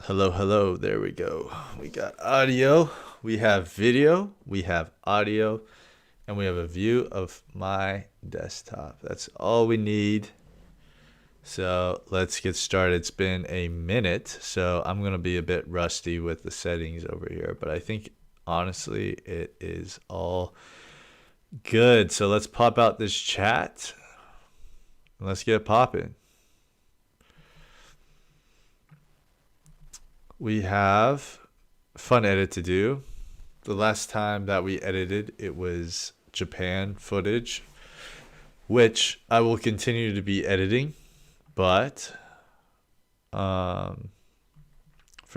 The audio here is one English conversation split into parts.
Hello, hello. There we go. We got audio, we have video, we have audio, and we have a view of my desktop. That's all we need. So let's get started. It's been a minute, so I'm going to be a bit rusty with the settings over here, but I think honestly it is all good. So let's pop out this chat and let's get popping. We have a fun edit to do. The last time that we edited, it was Japan footage, which I will continue to be editing, but for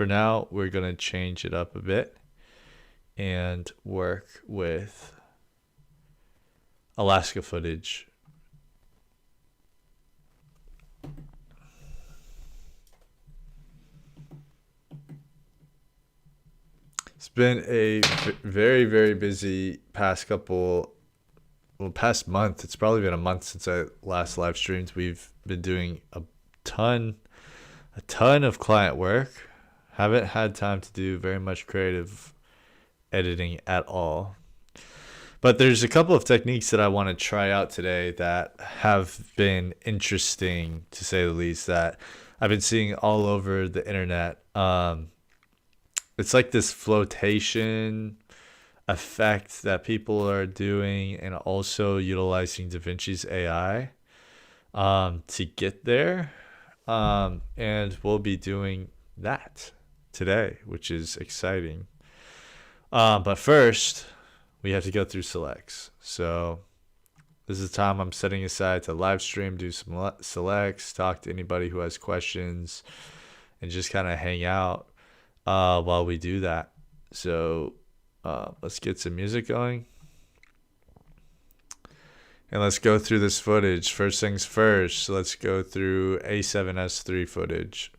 now, we're going to change it up a bit and work with Alaska footage. It's been a very, very busy past past month. It's probably been a month since I last live streamed. We've been doing a ton of client work. Haven't had time to do very much creative editing at all. But there's a couple of techniques that I want to try out today that have been interesting, to say the least, that I've been seeing all over the internet. It's like this flotation effect that people are doing, and also utilizing Davinci's AI to get there. And we'll be doing that today, which is exciting. But first, we have to go through selects. So this is the time I'm setting aside to live stream, do some selects, talk to anybody who has questions, and just kind of hang out while we do that. So let's get some music going. And let's go through this footage. First things first, let's go through A7S3 footage.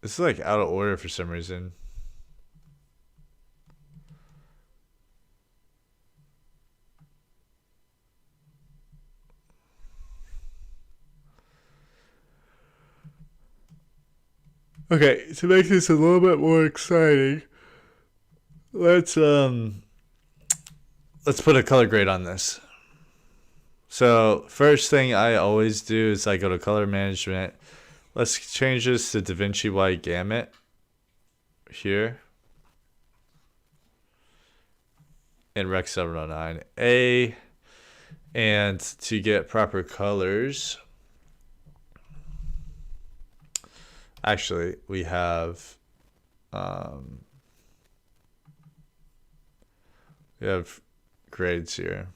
This is like out of order for some reason. Okay, to make this a little bit more exciting, let's put a color grade on this. So first thing I always do is I go to color management. Let's change this to Davinci White Gamut here in Rec 709A. And to get proper colors, actually we have grades here.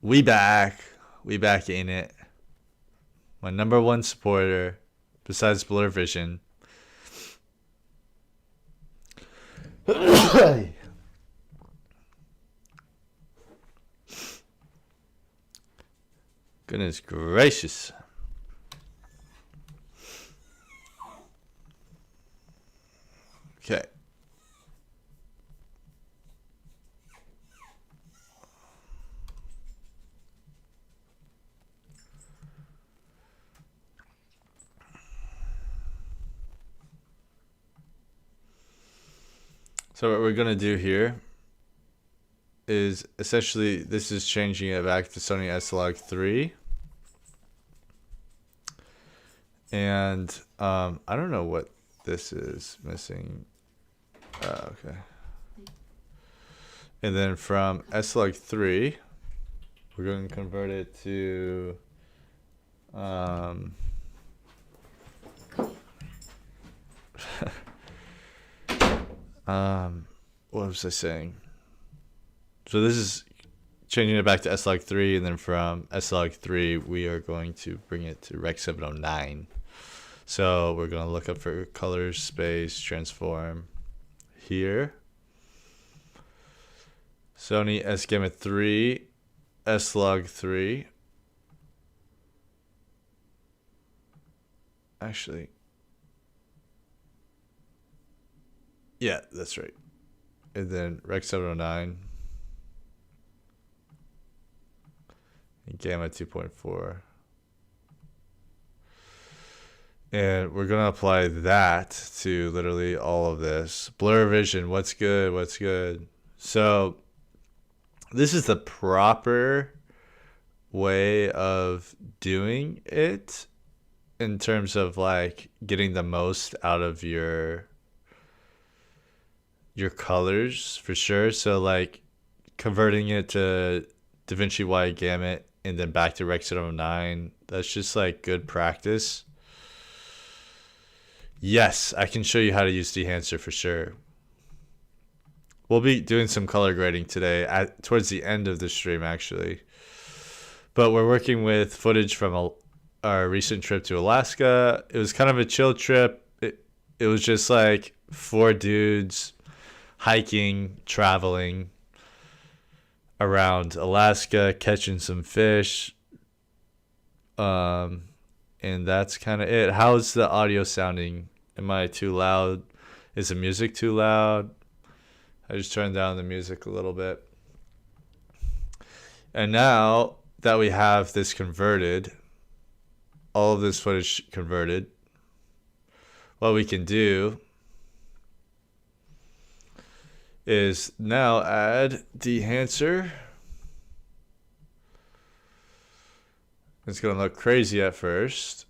We back in it. My number one supporter, besides Blur Vision. Goodness gracious. Okay. So what we're going to do here is essentially, this is changing it back to Sony S-Log 3. And I don't know what this is missing. Okay. And then from S-Log 3, we're going to convert it to what was I saying? So this is changing it back to S-Log 3, and then from S-Log 3, we are going to bring it to Rec 709. So we're going to look up for color space transform here. Sony S-Gamut 3, S-Log 3. Actually, yeah, that's right. And then Rec 709 and Gamma 2.4. And we're going to apply that to literally all of this. Blur vision, what's good? What's good? So this is the proper way of doing it in terms of like getting the most out of your colors for sure. So like converting it to Davinci wide gamut and then back to Rec 709, that's just like good practice. Yes, I can show you how to use Dehancer for sure. We'll be doing some color grading today towards the end of the stream actually. But we're working with footage from our recent trip to Alaska. It was kind of a chill trip. It was just like 4 dudes hiking, traveling around Alaska, catching some fish. And that's kind of it. How's the audio sounding? Am I too loud? Is the music too loud? I just turned down the music a little bit. And now that we have this converted, all of this footage converted, what we can do is now add Dehancer. It's going to look crazy at first.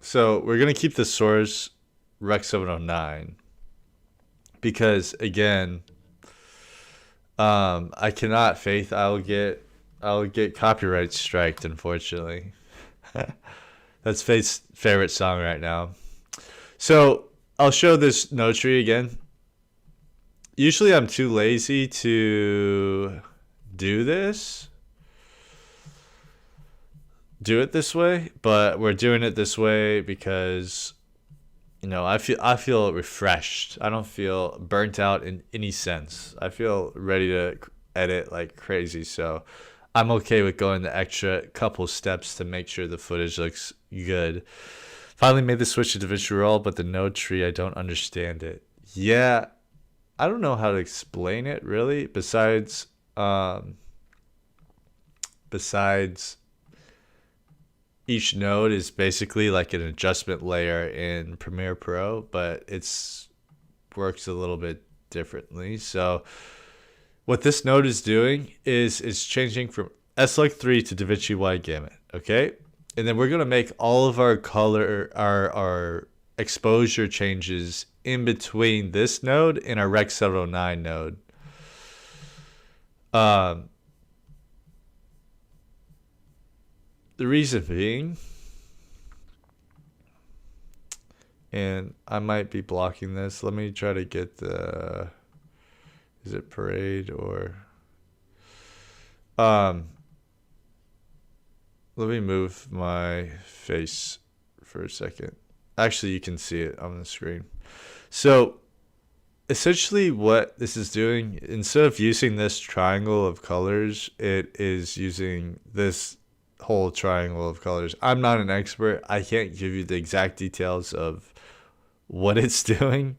So we're going to keep the source Rec 709 because again, I cannot faith I'll get copyright striked, unfortunately. That's Faith's favorite song right now. So I'll show this node tree again. Usually I'm too lazy to do it this way, but we're doing it this way because I feel refreshed. I don't feel burnt out in any sense. I feel ready to edit like crazy, so I'm okay with going the extra couple steps to make sure the footage looks good. Finally made the switch to Davinci Roll, but the node tree, I don't understand it. Yeah, I don't know how to explain it really, besides each node is basically like an adjustment layer in Premiere Pro, but it's works a little bit differently. So what this node is doing is it's changing from S-Log3 to Davinci wide gamut, okay? And then we're going to make all of our color, our exposure changes in between this node and our Rec 709 node. The reason being, and I might be blocking this. Let me try to get the, is it parade or, let me move my face for a second. Actually, you can see it on the screen. So essentially what this is doing, instead of using this triangle of colors, it is using this whole triangle of colors. I'm not an expert. I can't give you the exact details of what it's doing,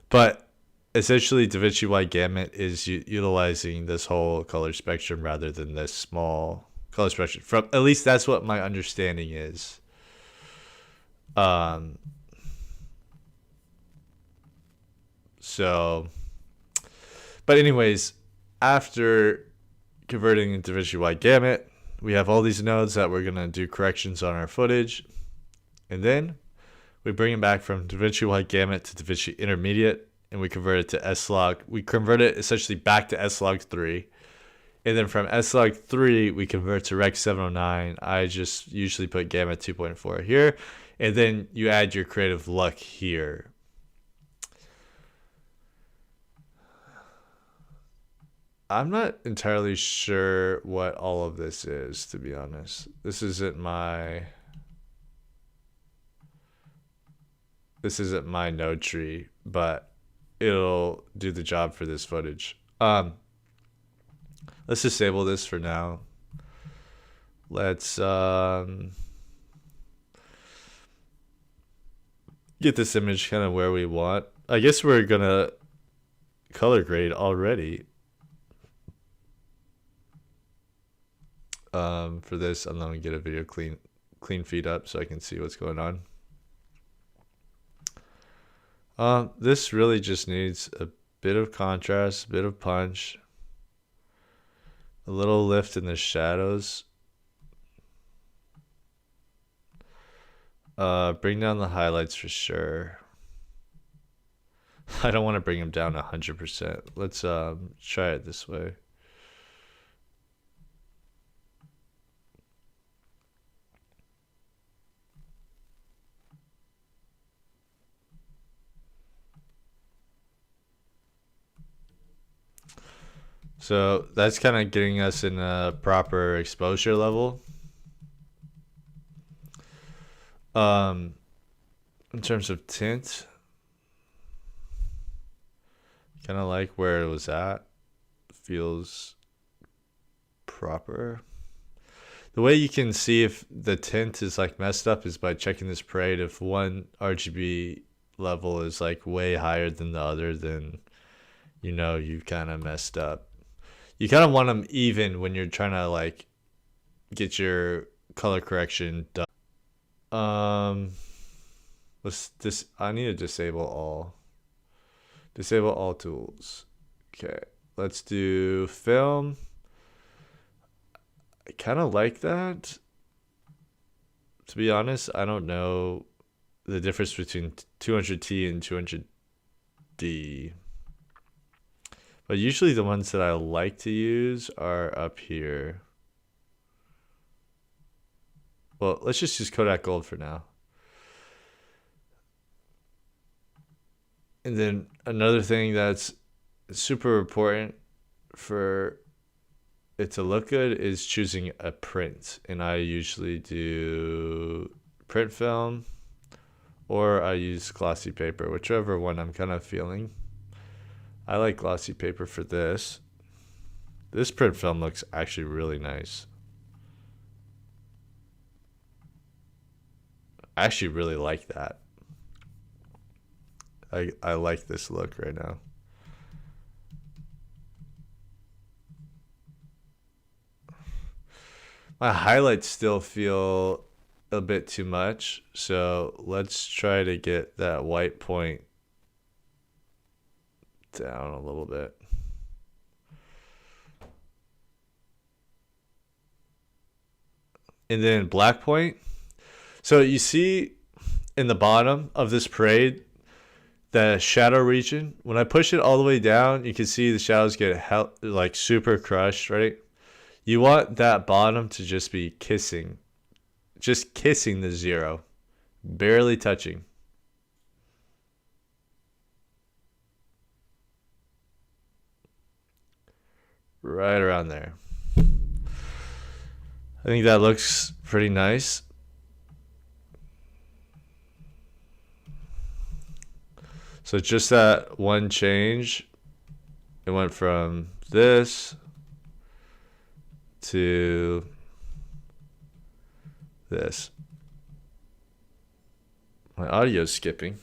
but essentially Davinci wide gamut is utilizing this whole color spectrum rather than this small color spectrum. From at least that's what my understanding is. So, but anyways, after converting into Davinci wide gamut, we have all these nodes that we're going to do corrections on our footage. And then we bring it back from Davinci wide gamut to Davinci intermediate, and we convert it to S-Log. We convert it essentially back to S-Log3. And then from S-Log3, we convert to Rec 709. I just usually put Gamma 2.4 here. And then you add your creative look here. I'm not entirely sure what all of this is, to be honest. This isn't my node tree, but it'll do the job for this footage. Let's disable this for now. Let's get this image kind of where we want. I guess we're gonna color grade already. For this, I'm gonna get a video clean feed up so I can see what's going on. This really just needs a bit of contrast, a bit of punch, a little lift in the shadows. Bring down the highlights for sure. I don't want to bring them down 100%. Let's try it this way. So that's kind of getting us in a proper exposure level. In terms of tint, kind of like where it was at. Feels proper. The way you can see if the tint is like messed up is by checking this parade. If one RGB level is like way higher than the other, then you know you kind of messed up. You kind of want them even when you're trying to like get your color correction done. I need to disable all. Disable all tools. Okay, let's do film. I kind of like that. To be honest, I don't know the difference between 200T and 200D. But usually the ones that I like to use are up here. Well, let's just use Kodak Gold for now. And then another thing that's super important for it to look good is choosing a print. And I usually do print film or I use glossy paper, whichever one I'm kind of feeling. I like glossy paper for this. This print film looks actually really nice. I actually really like that. I like this look right now. My highlights still feel a bit too much, so let's try to get that white point down a little bit. And then black point. So you see in the bottom of this parade, the shadow region, when I push it all the way down, you can see the shadows get like super crushed, right? You want that bottom to just be kissing the zero, barely touching. Right around there. I think that looks pretty nice. So just that one change, it went from this to this. My audio's skipping.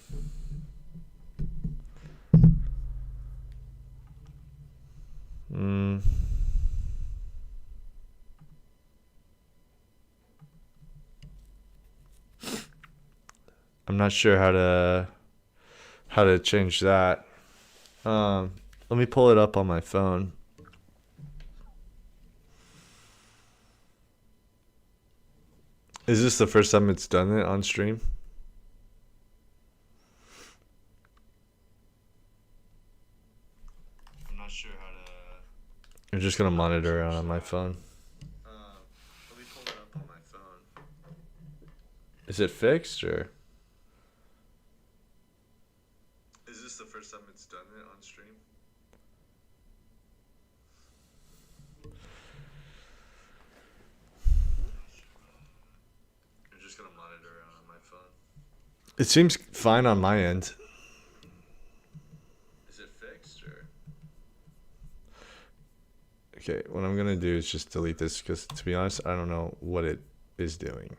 I'm not sure how to change that. Let me pull it up on my phone. Is this the first time it's done it on stream? I'm not sure how to. I'm just gonna monitor it on my phone. Let me pull it up on my phone. Is it fixed or? Is this the first time it's done it on stream? I'm just gonna monitor it on my phone. It seems fine on my end. Is it fixed or? Okay, what I'm gonna do is just delete this because, to be honest, I don't know what it is doing.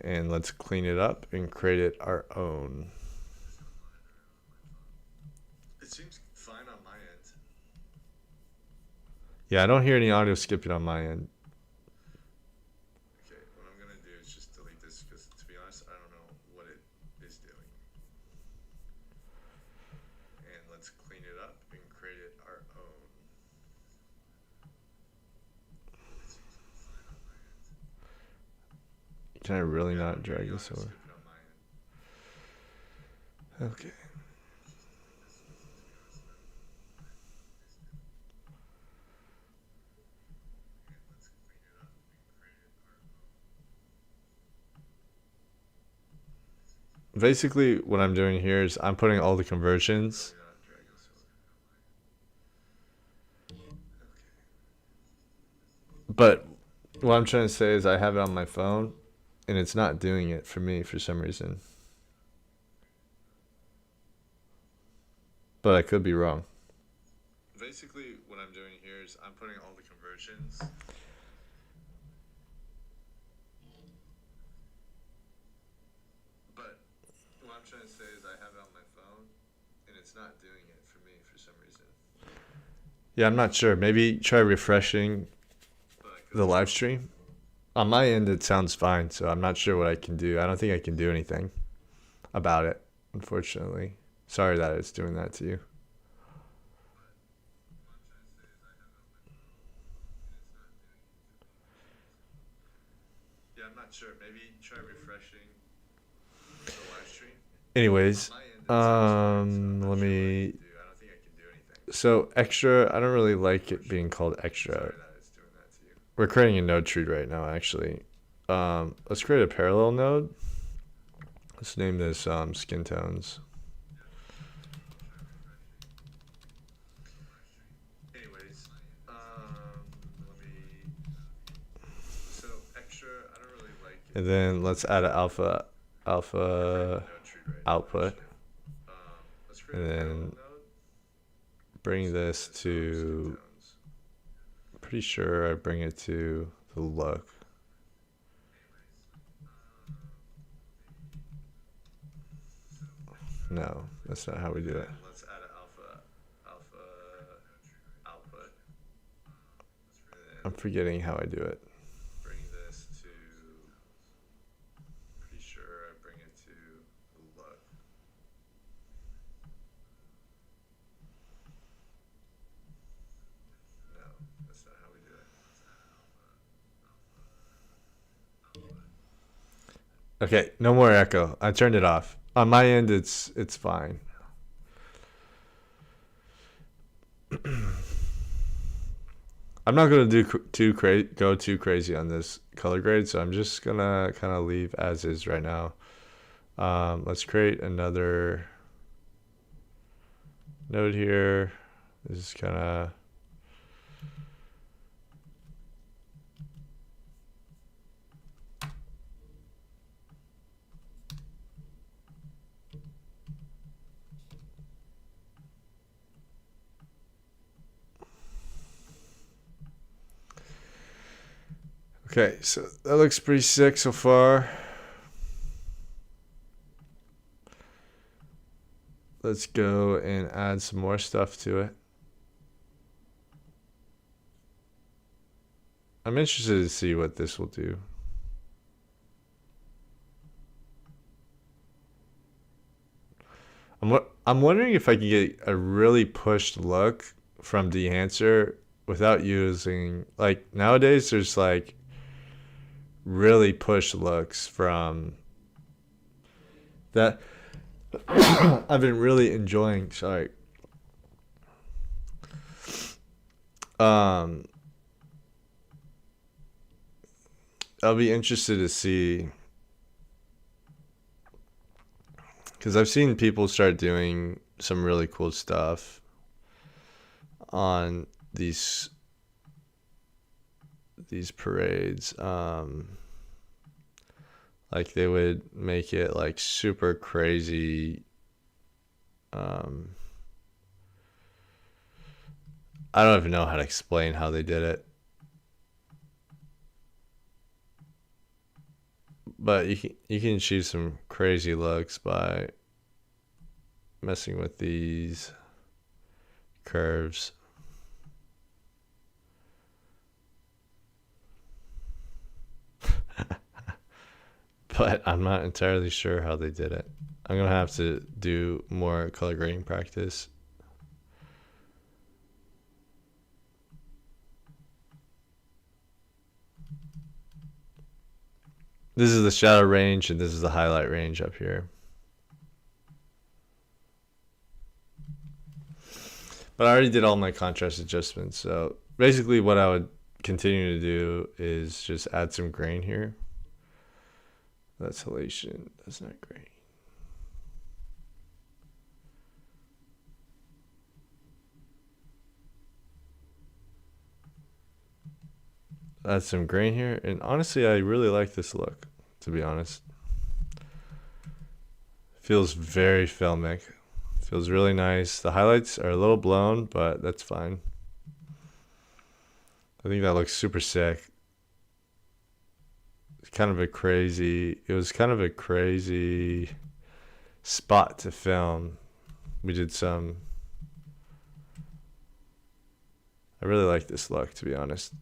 and let's clean it up and create it our own. It seems fine on my end. Yeah, I don't hear any audio skipping on my end. Okay, what I'm gonna do is just delete this because, to be honest, I don't know what it is doing. And let's clean it up and create it our own. Can I really not drag this over? Okay. Basically, what I'm doing here is I'm putting all the conversions. But what I'm trying to say is I have it on my phone, and it's not doing it for me for some reason. But I could be wrong. Basically, what I'm doing here is I'm putting all the conversions. But what I'm trying to say is I have it on my phone, and it's not doing it for me for some reason. Yeah, I'm not sure. Maybe try refreshing the live stream. On my end, it sounds fine, so I'm not sure what I can do. I don't think I can do anything about it, unfortunately. Sorry that it's doing that to you. Yeah, I'm not sure. Maybe try refreshing the live stream. Anyways, let me. So extra, I don't really like it being called extra. We're creating a node tree right now, actually. Let's create a parallel node. Let's name this skin tones. Anyways, let me. So extra, I don't really like it. And then let's add an alpha output, and then bring this to. Pretty sure I bring it to the look. No, that's not how we do it. Let's add an alpha output. I'm forgetting how I do it. Bring this to. Pretty sure I bring it to the look. No, that's not how we do it. Okay, no more echo. I turned it off. On my end, it's fine. I'm not gonna do go too crazy on this color grade, so I'm just gonna kind of leave as is right now. Let's create another node here. This is kind of. Okay, so that looks pretty sick so far. Let's go and add some more stuff to it. I'm interested to see what this will do. I'm wondering if I can get a really pushed look from Dehancer without using, like, nowadays there's like really pushed looks from that I've been really enjoying. Sorry. I'll be interested to see, because I've seen people start doing some really cool stuff on these parades. Like they would make it like super crazy. I don't even know how to explain how they did it. But you can achieve some crazy looks by messing with these curves. But I'm not entirely sure how they did it. I'm gonna have to do more color grading practice. This is the shadow range and this is the highlight range up here. But I already did all my contrast adjustments. So basically what I would continue to do is just add some grain here. That's halation. That's not grain. Add some grain here. And honestly, I really like this look, to be honest. Feels very filmic. Feels really nice. The highlights are a little blown, but that's fine. I think that looks super sick. It was kind of a crazy spot to film. We did some. I really like this look, to be honest.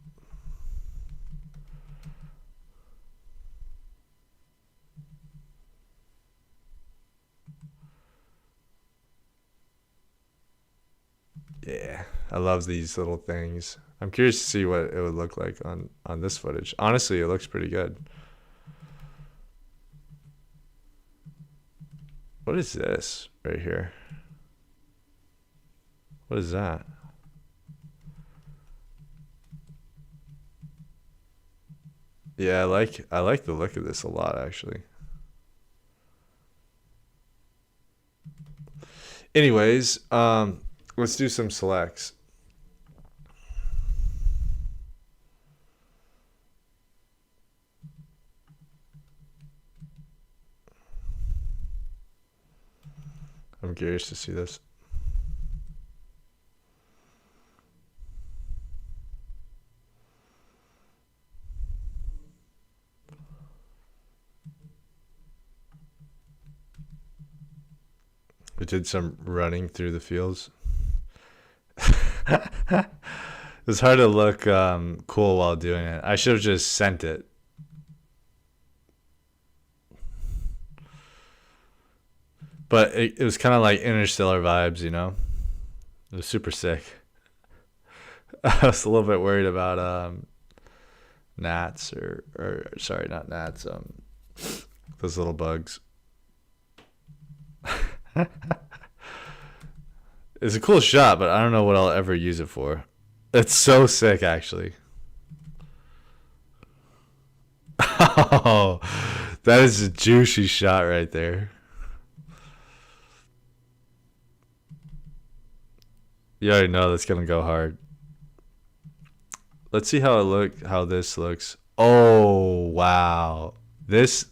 Yeah, I love these little things. I'm curious to see what it would look like on this footage. Honestly, it looks pretty good. What is this right here? What is that? Yeah, I like the look of this a lot, actually. Anyways, let's do some selects. I'm curious to see this. We did some running through the fields. It's hard to look cool while doing it. I should have just sent it. But it was kind of like Interstellar vibes, you know? It was super sick. I was a little bit worried about gnats or sorry, not gnats, those little bugs. It's a cool shot, but I don't know what I'll ever use it for. It's so sick, actually. Oh, that is a juicy shot right there. You already know that's gonna go hard. Let's see how this looks. Oh wow. This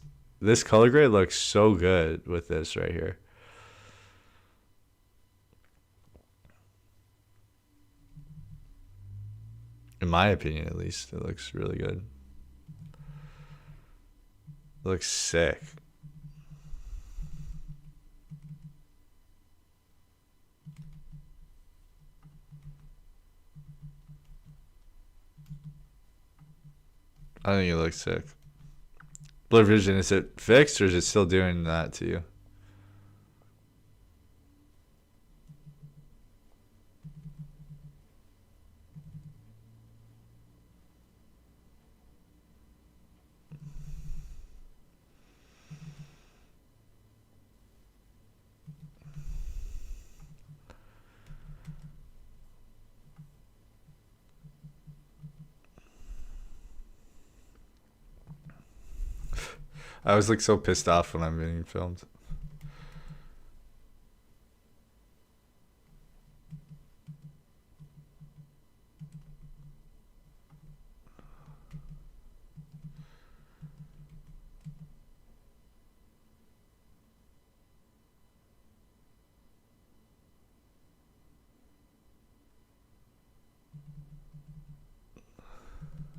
color grade looks so good with this right here. In my opinion, at least, it looks really good. It looks sick. I think it looks sick. Blur vision, is it fixed or is it still doing that to you? I always look so pissed off when I'm being filmed.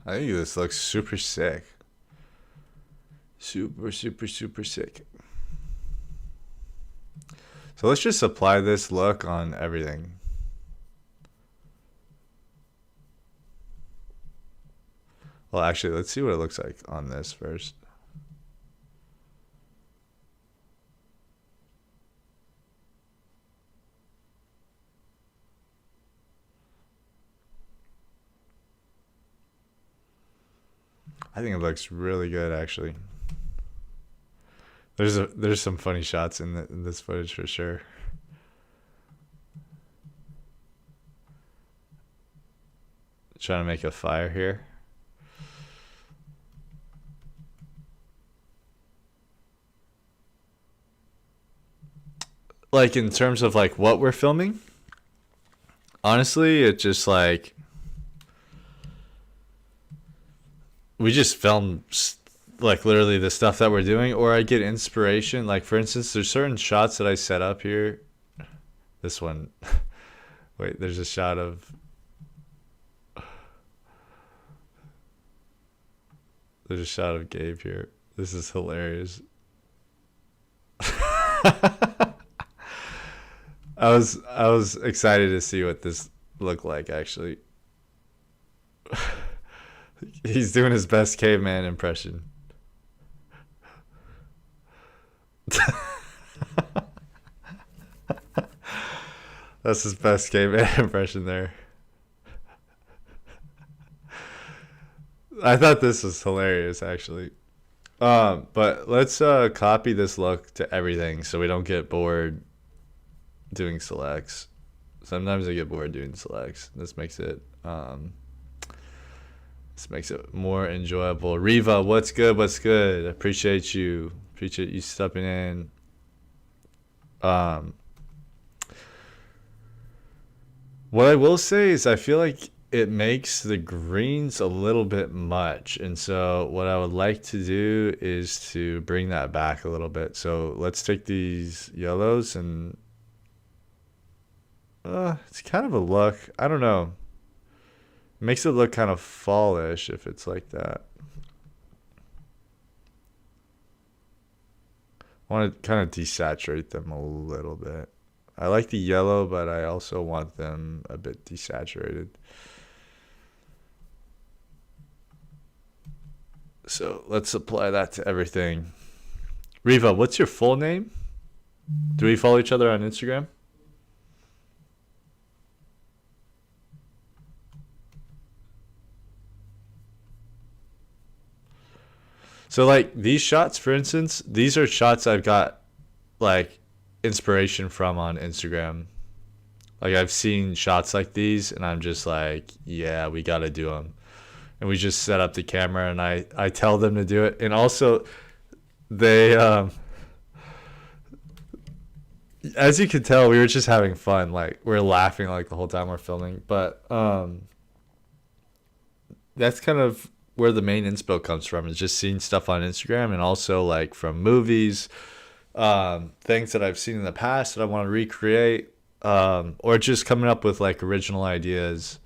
I think this looks super sick. Super, super, super sick. So let's just apply this look on everything. Well, actually, let's see what it looks like on this first. I think it looks really good, actually. There's some funny shots in this footage for sure. Trying to make a fire here. Like in terms of like what we're filming, honestly, it just like we just film like literally the stuff that we're doing, or I get inspiration. Like for instance, there's certain shots that I set up here. This one, wait, there's a shot of. There's a shot of Gabe here. This is hilarious. I was excited to see what this looked like actually. He's doing his best caveman impression. That's his best caveman impression there. I thought this was hilarious actually. But let's copy this look to everything so we don't get bored doing selects. Sometimes I get bored doing selects. This makes it more enjoyable. Riva, what's good? What's good? Appreciate you. Appreciate you stepping in. What I will say is I feel like it makes the greens a little bit much, and so what I would like to do is to bring that back a little bit. So let's take these yellows and it's kind of a look. I don't know. It makes it look kind of fallish if it's like that. I want to kind of desaturate them a little bit. I like the yellow, but I also want them a bit desaturated. So let's apply that to everything. Riva, what's your full name? Do we follow each other on Instagram? So like these shots, for instance, these are shots I've got like inspiration from on Instagram. Like I've seen shots like these and I'm just like, yeah, we got to do them. And we just set up the camera and I tell them to do it. And also they as you can tell, we were just having fun. Like we're laughing like the whole time we're filming. But that's kind of where the main inspo comes from, is just seeing stuff on Instagram and also like from movies, things that I've seen in the past that I want to recreate, or just coming up with like original ideas.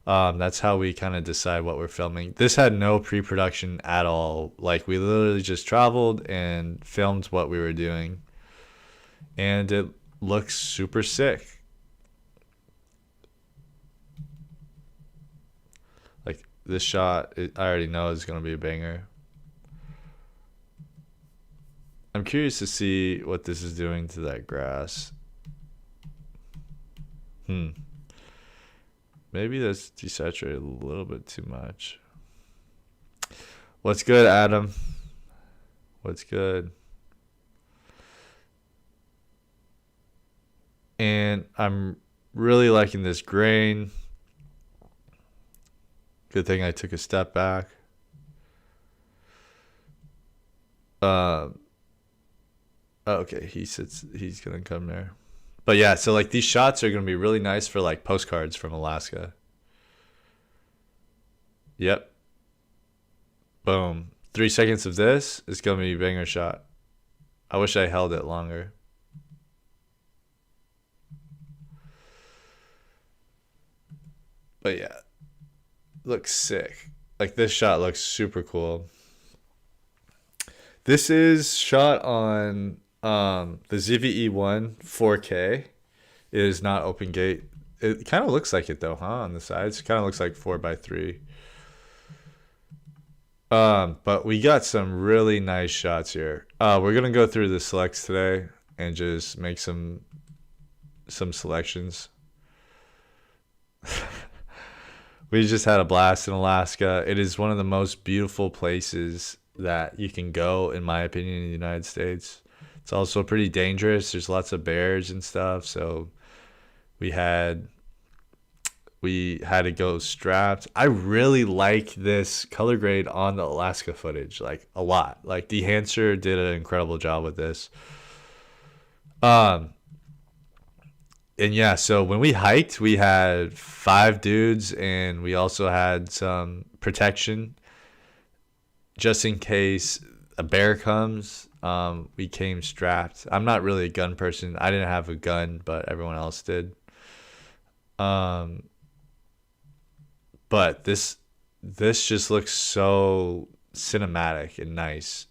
That's how we kind of decide what we're filming. This had no pre-production at all. Like we literally just traveled and filmed what we were doing, and it looks super sick. Like this shot, I already know is gonna be a banger. I'm curious to see what this is doing to that grass. Maybe that's desaturated a little bit too much. What's good, Adam? What's good? And I'm really liking this grain. Good thing I took a step back. Okay, he's gonna come there. But yeah, so like these shots are gonna be really nice for like postcards from Alaska. Yep. Boom. 3 seconds of this is gonna be a banger shot. I wish I held it longer. But yeah, looks sick. Like this shot looks super cool. This is shot on the ZVE1 4K. It is not open gate. It kind of looks like it though, huh? On the sides, it kind of looks like 4x3. But we got some really nice shots here. We're gonna go through the selects today and just make some selections. We just had a blast in Alaska. It is one of the most beautiful places that you can go, in my opinion, in the United States. It's also pretty dangerous. There's lots of bears and stuff, so we had to go strapped. I really like this color grade on the Alaska footage, like a lot. Like Dehancer did an incredible job with this. And yeah, so when we hiked, we had 5 dudes, and we also had some protection just in case a bear comes. We came strapped. I'm not really a gun person. I didn't have a gun, but everyone else did. But this just looks so cinematic and nice.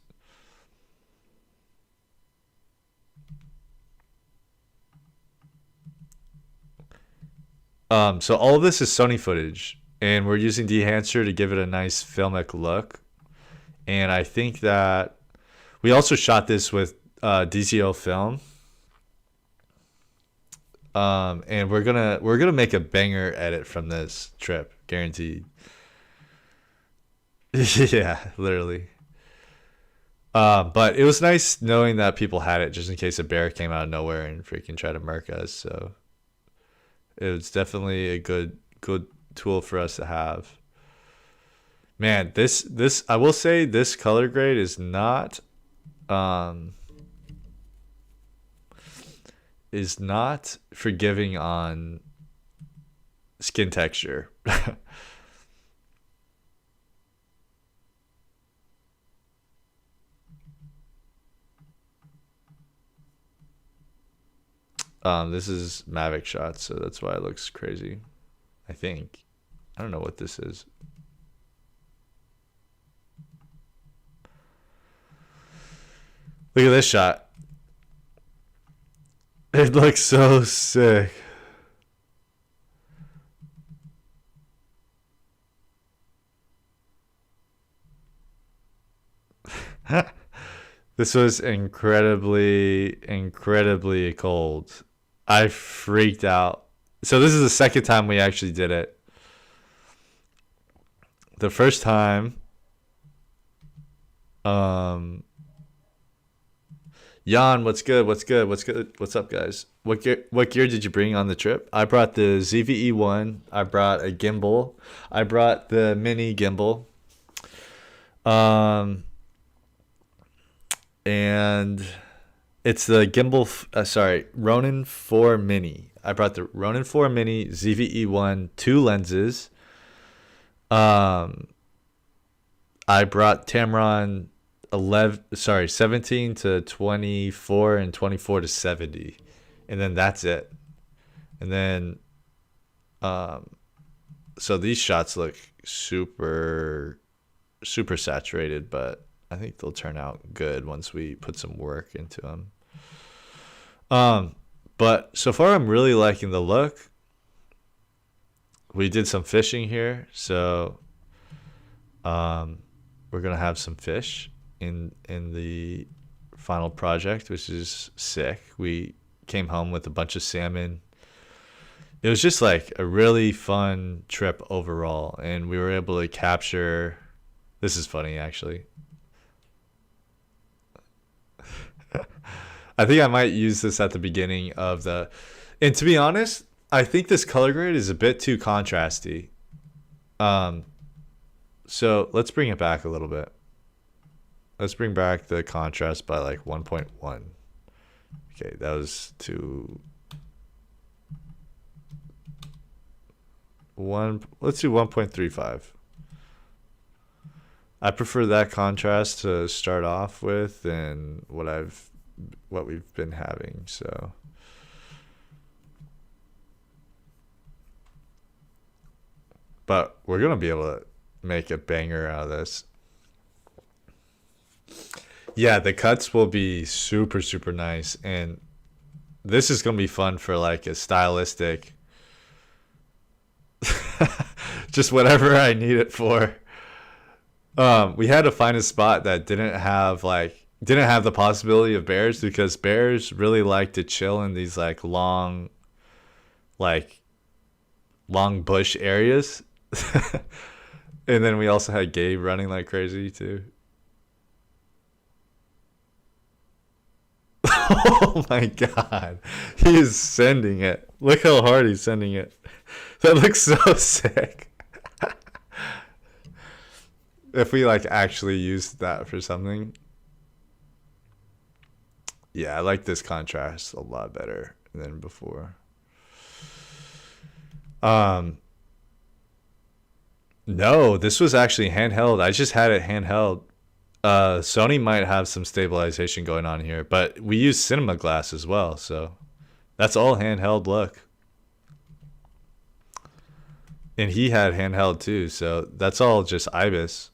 So all of this is Sony footage, and we're using Dehancer to give it a nice filmic look. And I think that we also shot this with DZO film. And we're gonna make a banger edit from this trip, guaranteed. Yeah, literally. But it was nice knowing that people had it just in case a bear came out of nowhere and freaking tried to murk us. So it was definitely a good tool for us to have. Man, this I will say this color grade is not forgiving on skin texture. This is Mavic shots, so that's why it looks crazy. I think. I don't know what this is. Look at this shot. It looks so sick. This was incredibly cold. I freaked out. So this is the second time we actually did it. The first time, Jan, what's good? What's up, guys? What gear did you bring on the trip? I brought the ZVE1. I brought a gimbal. I brought the mini gimbal. And it's the gimbal. Ronin 4 Mini. I brought the Ronin 4 Mini ZVE1 2 lenses. I brought Tamron 17 to 24 and 24 to 70, and then that's it. And then so these shots look super saturated, but I think they'll turn out good once we put some work into them. But so far I'm really liking the look. We did some fishing here, so we're gonna have some fish in the final project, which is sick. We came home with a bunch of salmon. It was just like a really fun trip overall, and we were able to capture. This is funny, actually. I think I might use this at the beginning of the. And to be honest, I think this color grade is a bit too contrasty. So let's bring it back a little bit. Let's bring back the contrast by like 1.1. Okay, that was too. Let's do 1.35. I prefer that contrast to start off with than what we've been having. So but we're gonna be able to make a banger out of this. Yeah, the cuts will be super, super nice. And this is going to be fun for like a stylistic, just whatever I need it for. We had to find a spot that didn't have the possibility of bears because bears really like to chill in these like long bush areas. And then we also had Gabe running like crazy too. Oh my god. He is sending it. Look how hard he's sending it. That looks so sick. If we like actually used that for something. Yeah, I like this contrast a lot better than before. Um no, this was actually handheld. I just had it handheld. Sony might have some stabilization going on here, but we use cinema glass as well, so that's all handheld look. And he had handheld too, so that's all just IBIS.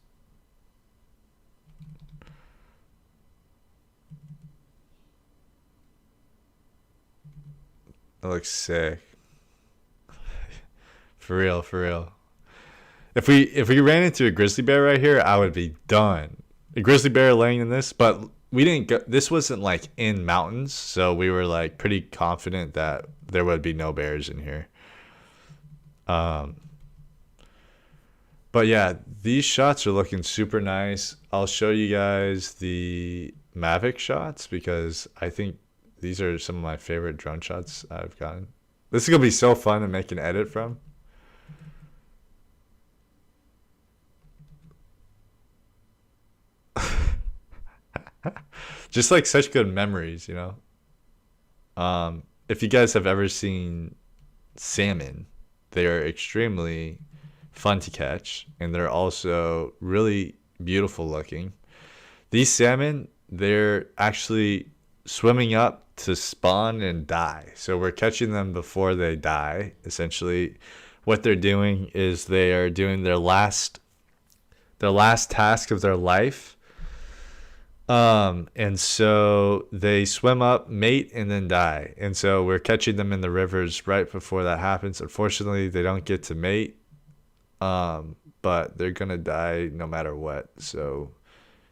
That looks sick. For real, for real. If we ran into a grizzly bear right here, I would be done. A grizzly bear laying in this, but we didn't go. This wasn't like in mountains, so we were like pretty confident that there would be no bears in here. Um, but yeah, these shots are looking super nice. I'll show you guys the Mavic shots because I think these are some of my favorite drone shots I've gotten. This is gonna be so fun to make an edit from. Just like such good memories, you know. If you guys have ever seen salmon, they are extremely fun to catch, and they're also really beautiful looking. These salmon, they're actually swimming up to spawn and die. So we're catching them before they die. Essentially, what they're doing is they are doing their last task of their life. And so they swim up, mate, and then die. And so we're catching them in the rivers right before that happens. Unfortunately, they don't get to mate. But they're gonna die no matter what. So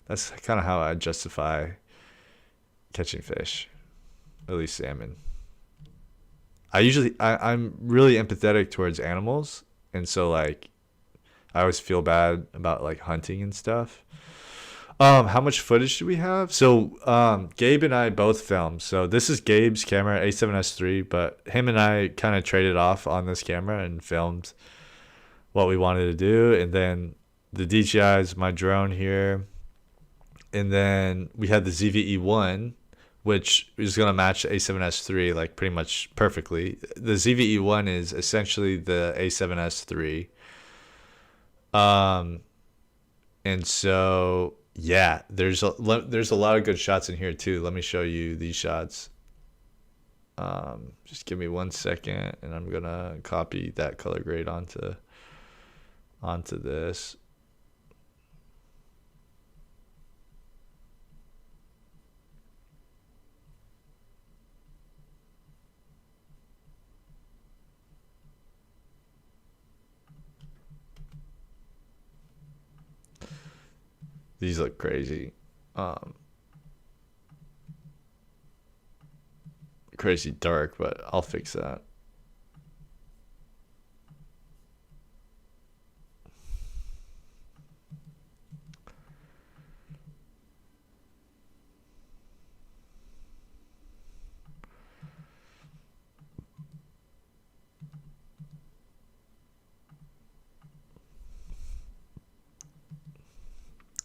that's kind of how I justify catching fish, at least salmon. I'm really empathetic towards animals, and so like I always feel bad about like hunting and stuff. How much footage do we have? So, Gabe and I both filmed. So this is Gabe's camera, A7S III, but him and I kind of traded off on this camera and filmed what we wanted to do. And then the DJI is my drone here. And then we had the ZVE1, which is going to match the A7S III like pretty much perfectly. The ZVE1 is essentially the A7S III. And so yeah, there's a lot of good shots in here too. Let me show you these shots. Just give me 1 second, and I'm gonna copy that color grade onto this. These look crazy. Crazy dark, but I'll fix that.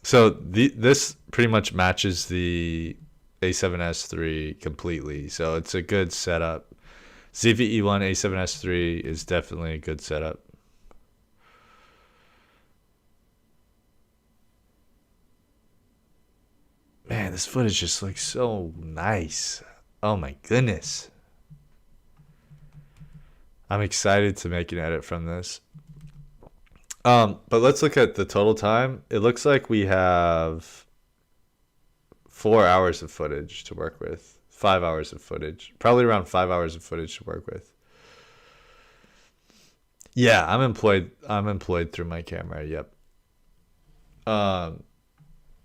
So this pretty much matches the A7S III completely. So it's a good setup. ZVE1 A7S III is definitely a good setup. Man, this footage just looks so nice. Oh my goodness. I'm excited to make an edit from this. But let's look at the total time. It looks like we have 4 hours of footage to work with. 5 hours of footage. Probably around 5 hours of footage to work with. Yeah, I'm employed through my camera. Yep.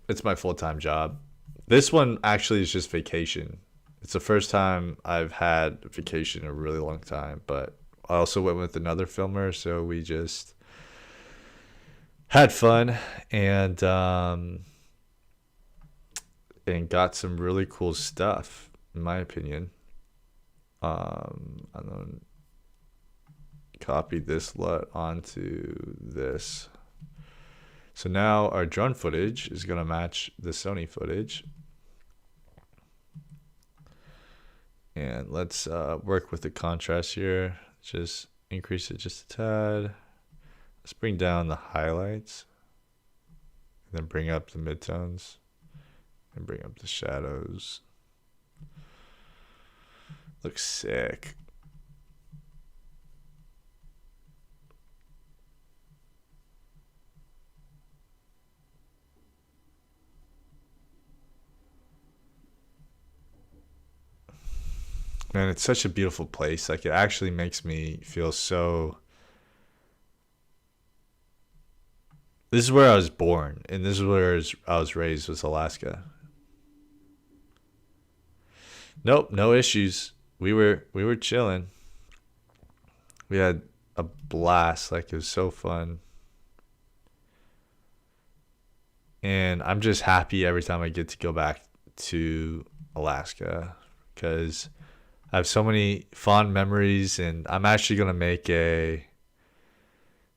It's my full-time job. This one actually is just vacation. It's the first time I've had vacation in a really long time, but I also went with another filmer, so we just had fun and got some really cool stuff, in my opinion. I'm gonna copy this LUT onto this. So now our drone footage is gonna match the Sony footage. And let's work with the contrast here. Just increase it just a tad. Let's bring down the highlights. And then bring up the midtones. And bring up the shadows. Looks sick. Man, it's such a beautiful place. Like, it actually makes me feel so... This is where I was born, and this is where I was raised, was Alaska. Nope, no issues. We were chilling. We had a blast. Like, it was so fun. And I'm just happy every time I get to go back to Alaska, because I have so many fond memories, and I'm actually going to make a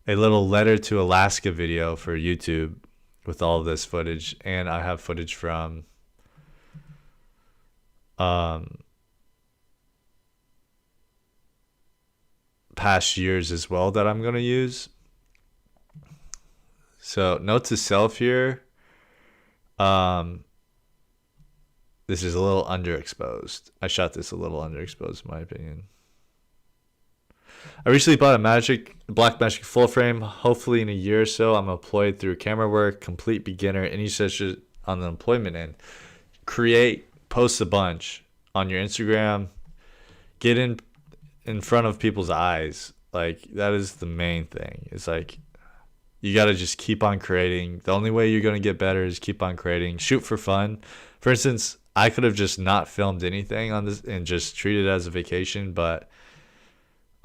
little letter to Alaska video for YouTube with all of this footage. And I have footage from past years as well that I'm going to use. So note to self here, this is a little underexposed. I shot this a little underexposed, in my opinion. I recently bought a Blackmagic full frame. Hopefully in a year or so, I'm employed through camera work, complete beginner, any such on the employment end. Create, post a bunch on your Instagram. Get in front of people's eyes. Like, that is the main thing. It's like, you got to just keep on creating. The only way you're going to get better is keep on creating. Shoot for fun. For instance, I could have just not filmed anything on this and just treated it as a vacation, but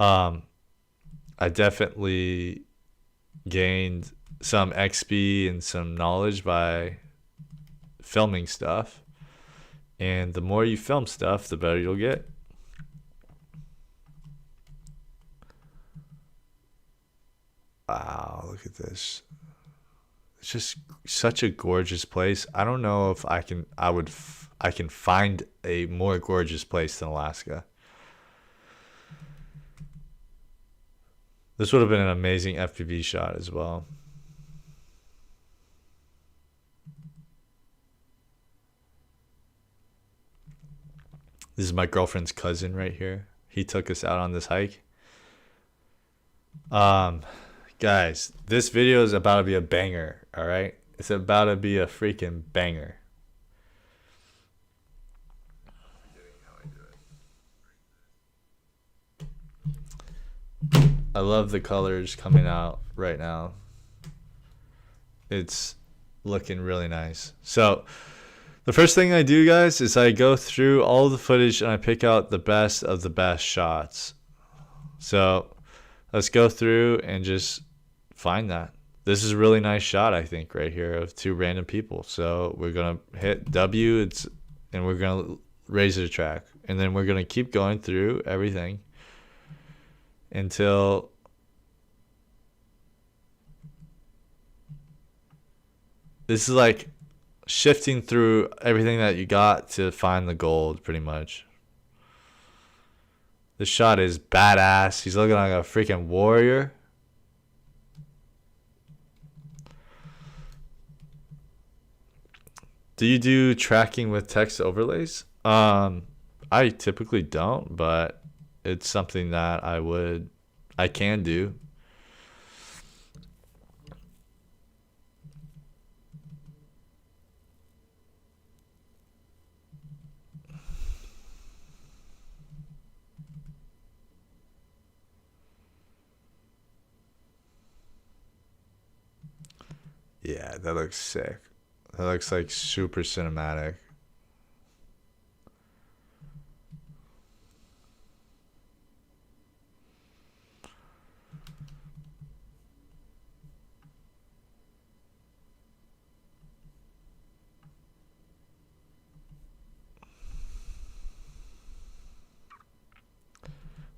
I definitely gained some XP and some knowledge by filming stuff. And the more you film stuff, the better you'll get. Wow, look at this. It's just such a gorgeous place. I don't know if I can find a more gorgeous place than Alaska. This would have been an amazing FPV shot as well. This is my girlfriend's cousin right here. He took us out on this hike. Guys, this video is about to be a banger, all right? It's about to be a freaking banger. I love the colors coming out right now. It's looking really nice. So the first thing I do, guys, is I go through all the footage and I pick out the best of the best shots. So let's go through and just find that. This is a really nice shot, I think, right here of two random people. So we're going to hit W, and we're going to raise the track. And then we're going to keep going through everything until this is like shifting through everything that you got to find the gold, pretty much. This shot is badass. He's looking like a freaking warrior. Do you do tracking with text overlays? I typically don't, but it's something that I can do. Yeah, that looks sick. That looks like super cinematic.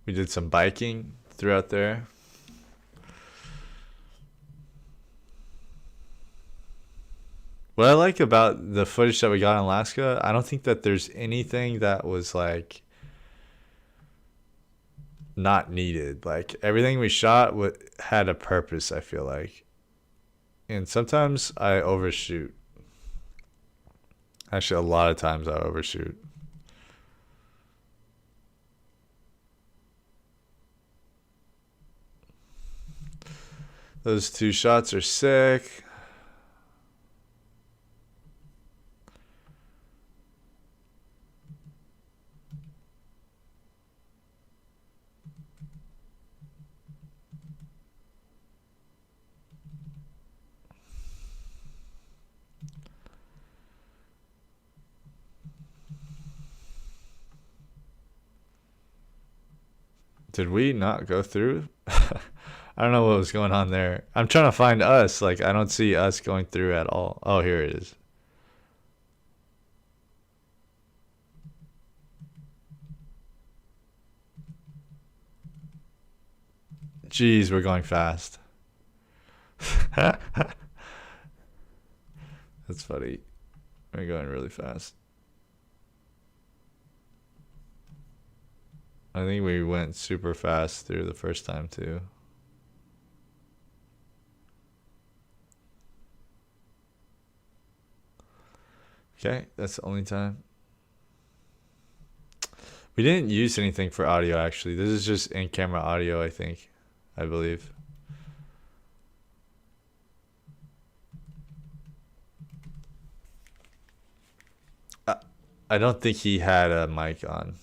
We did some biking throughout there. What I like about the footage that we got in Alaska, I don't think that there's anything that was like not needed. Like everything we shot had a purpose, I feel like. And sometimes I overshoot. Actually, a lot of times I overshoot. Those two shots are sick. Did we not go through? I don't know what was going on there. I'm trying to find us. Like, I don't see us going through at all. Oh, here it is. Jeez, we're going fast. That's funny. We're going really fast. I think we went super fast through the first time too. Okay, that's the only time. We didn't use anything for audio actually. This is just in-camera audio, I think. I believe. I don't think he had a mic on.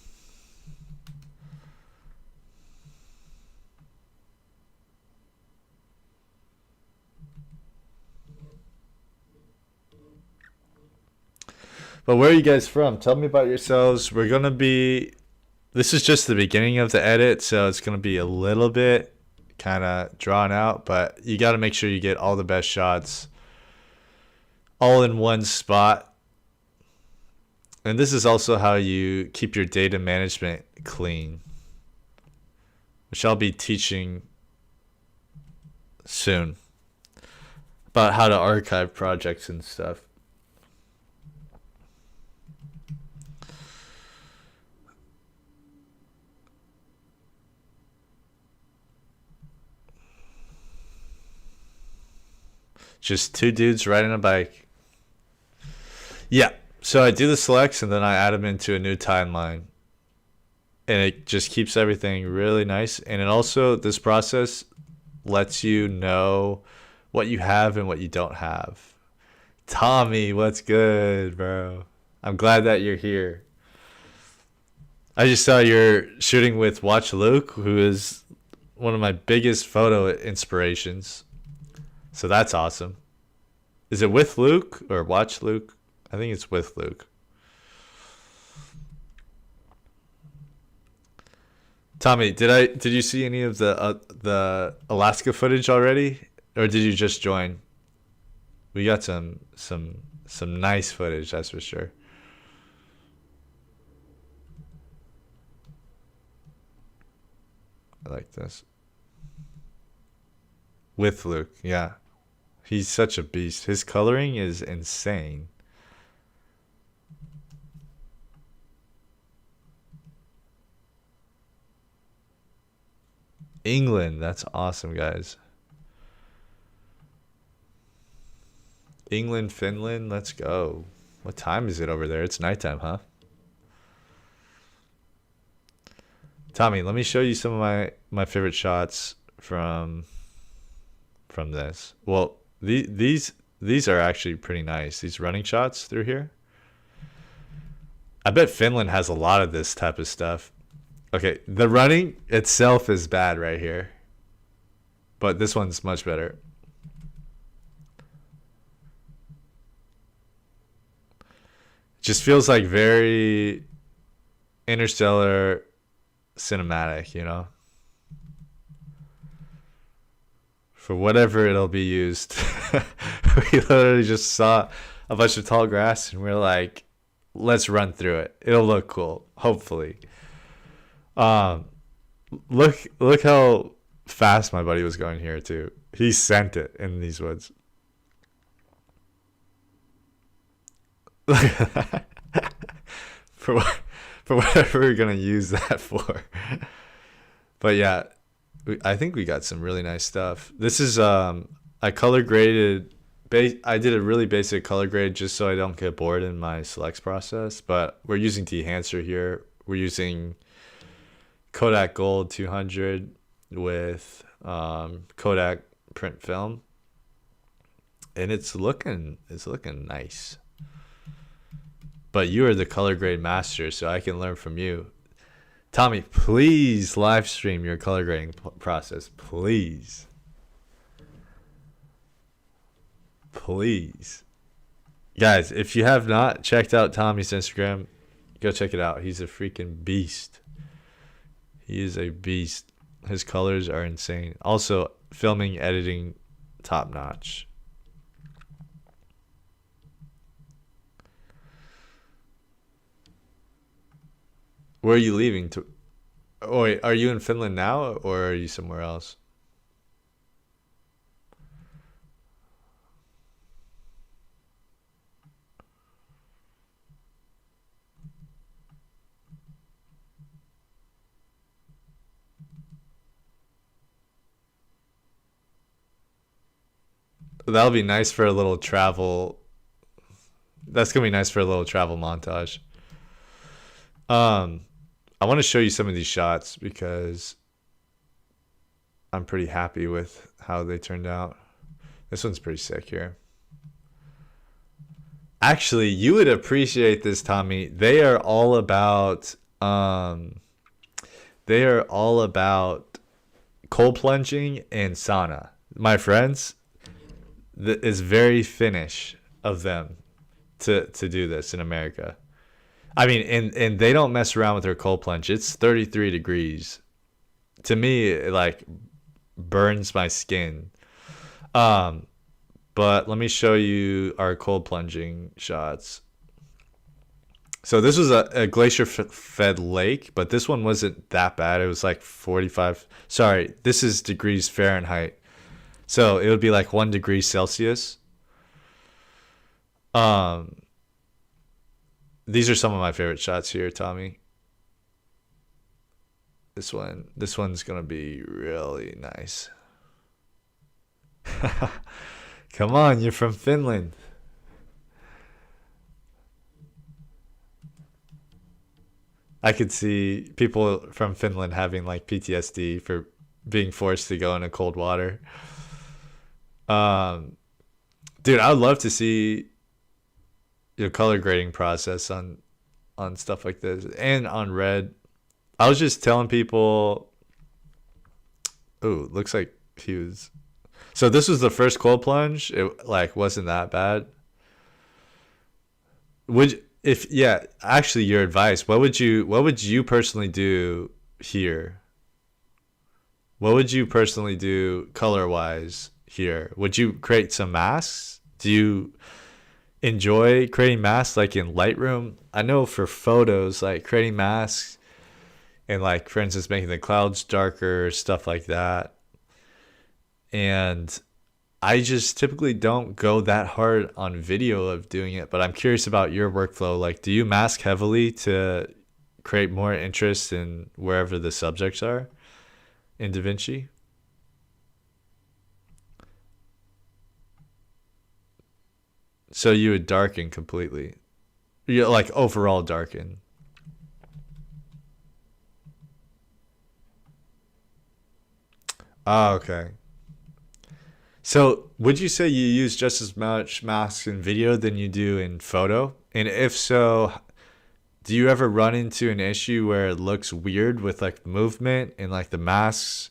But where are you guys from? Tell me about yourselves. We're going to be... This is just the beginning of the edit, so it's going to be a little bit kind of drawn out. But you got to make sure you get all the best shots all in one spot. And this is also how you keep your data management clean, which I'll be teaching soon about how to archive projects and stuff. Just two dudes riding a bike. Yeah. So I do the selects and then I add them into a new timeline. And it just keeps everything really nice. And it also, this process lets you know what you have and what you don't have. Tommy, what's good, bro? I'm glad that you're here. I just saw you're shooting with Watch Luke, who is one of my biggest photo inspirations. So that's awesome. Is it with Luke or Watch Luke? I think it's with Luke. Tommy, did you see any of the Alaska footage already, or did you just join? We got some nice footage, that's for sure. I like this. With Luke, yeah. He's such a beast. His coloring is insane. England, that's awesome, guys. England, Finland, let's go. What time is it over there? It's nighttime, huh? Tommy, let me show you some of my favorite shots from this. Well, these are actually pretty nice. These running shots through here. I bet Finland has a lot of this type of stuff. Okay, the running itself is bad right here. But this one's much better. just feels like very interstellar cinematic, you know? For whatever it'll be used. We literally just saw a bunch of tall grass and we're like, let's run through it. It'll look cool, hopefully. Um, look how fast my buddy was going here too. He sent it in these woods. for for whatever we're gonna use that for. But yeah, I think we got some really nice stuff. This is I color graded. I did a really basic color grade just so I don't get bored in my selects process. But we're using Dehancer here. We're using Kodak Gold 200 with Kodak print film, and it's looking nice. But you are the color grade master, so I can learn from you. Tommy, please live stream your color grading process, please. Please. Guys, if you have not checked out Tommy's Instagram, go check it out. He's a freaking beast. He is a beast. His colors are insane. Also, filming, editing, top notch. Where are you leaving to? Oh, wait, are you in Finland now or are you somewhere else? That'll be nice for a little travel. That's gonna be nice for a little travel montage. I want to show you some of these shots because I'm pretty happy with how they turned out. This one's pretty sick here. Actually, you would appreciate this, Tommy. They are all about cold plunging and sauna. My friends, it's very Finnish of them to do this in America. I mean, and they don't mess around with their cold plunge. It's 33 degrees. To me, it like burns my skin. But let me show you our cold plunging shots. So this was a glacier fed lake, but this one wasn't that bad. It was like 45. Sorry, this is degrees Fahrenheit. So it would be like 1 degree Celsius. These are some of my favorite shots here, Tommy. This one's gonna be really nice. Come on, you're from Finland. I could see people from Finland having like PTSD for being forced to go into cold water. Dude, I would love to see your color grading process on stuff like this and on red. I was just telling people. Ooh, looks like he was. So this was the first cold plunge. It like wasn't that bad. Actually, your advice. What would you personally do here? What would you personally do color wise here? Would you create some masks? Do you enjoy creating masks like in Lightroom? I know for photos, like creating masks and like for instance making the clouds darker, stuff like that. And I just typically don't go that hard on video of doing it, but I'm curious about your workflow. Like, do you mask heavily to create more interest in wherever the subjects are in Davinci? So you would darken completely. You like overall darken. Ah, okay. So would you say you use just as much masks in video than you do in photo? And if so, do you ever run into an issue where it looks weird with like movement and like the masks?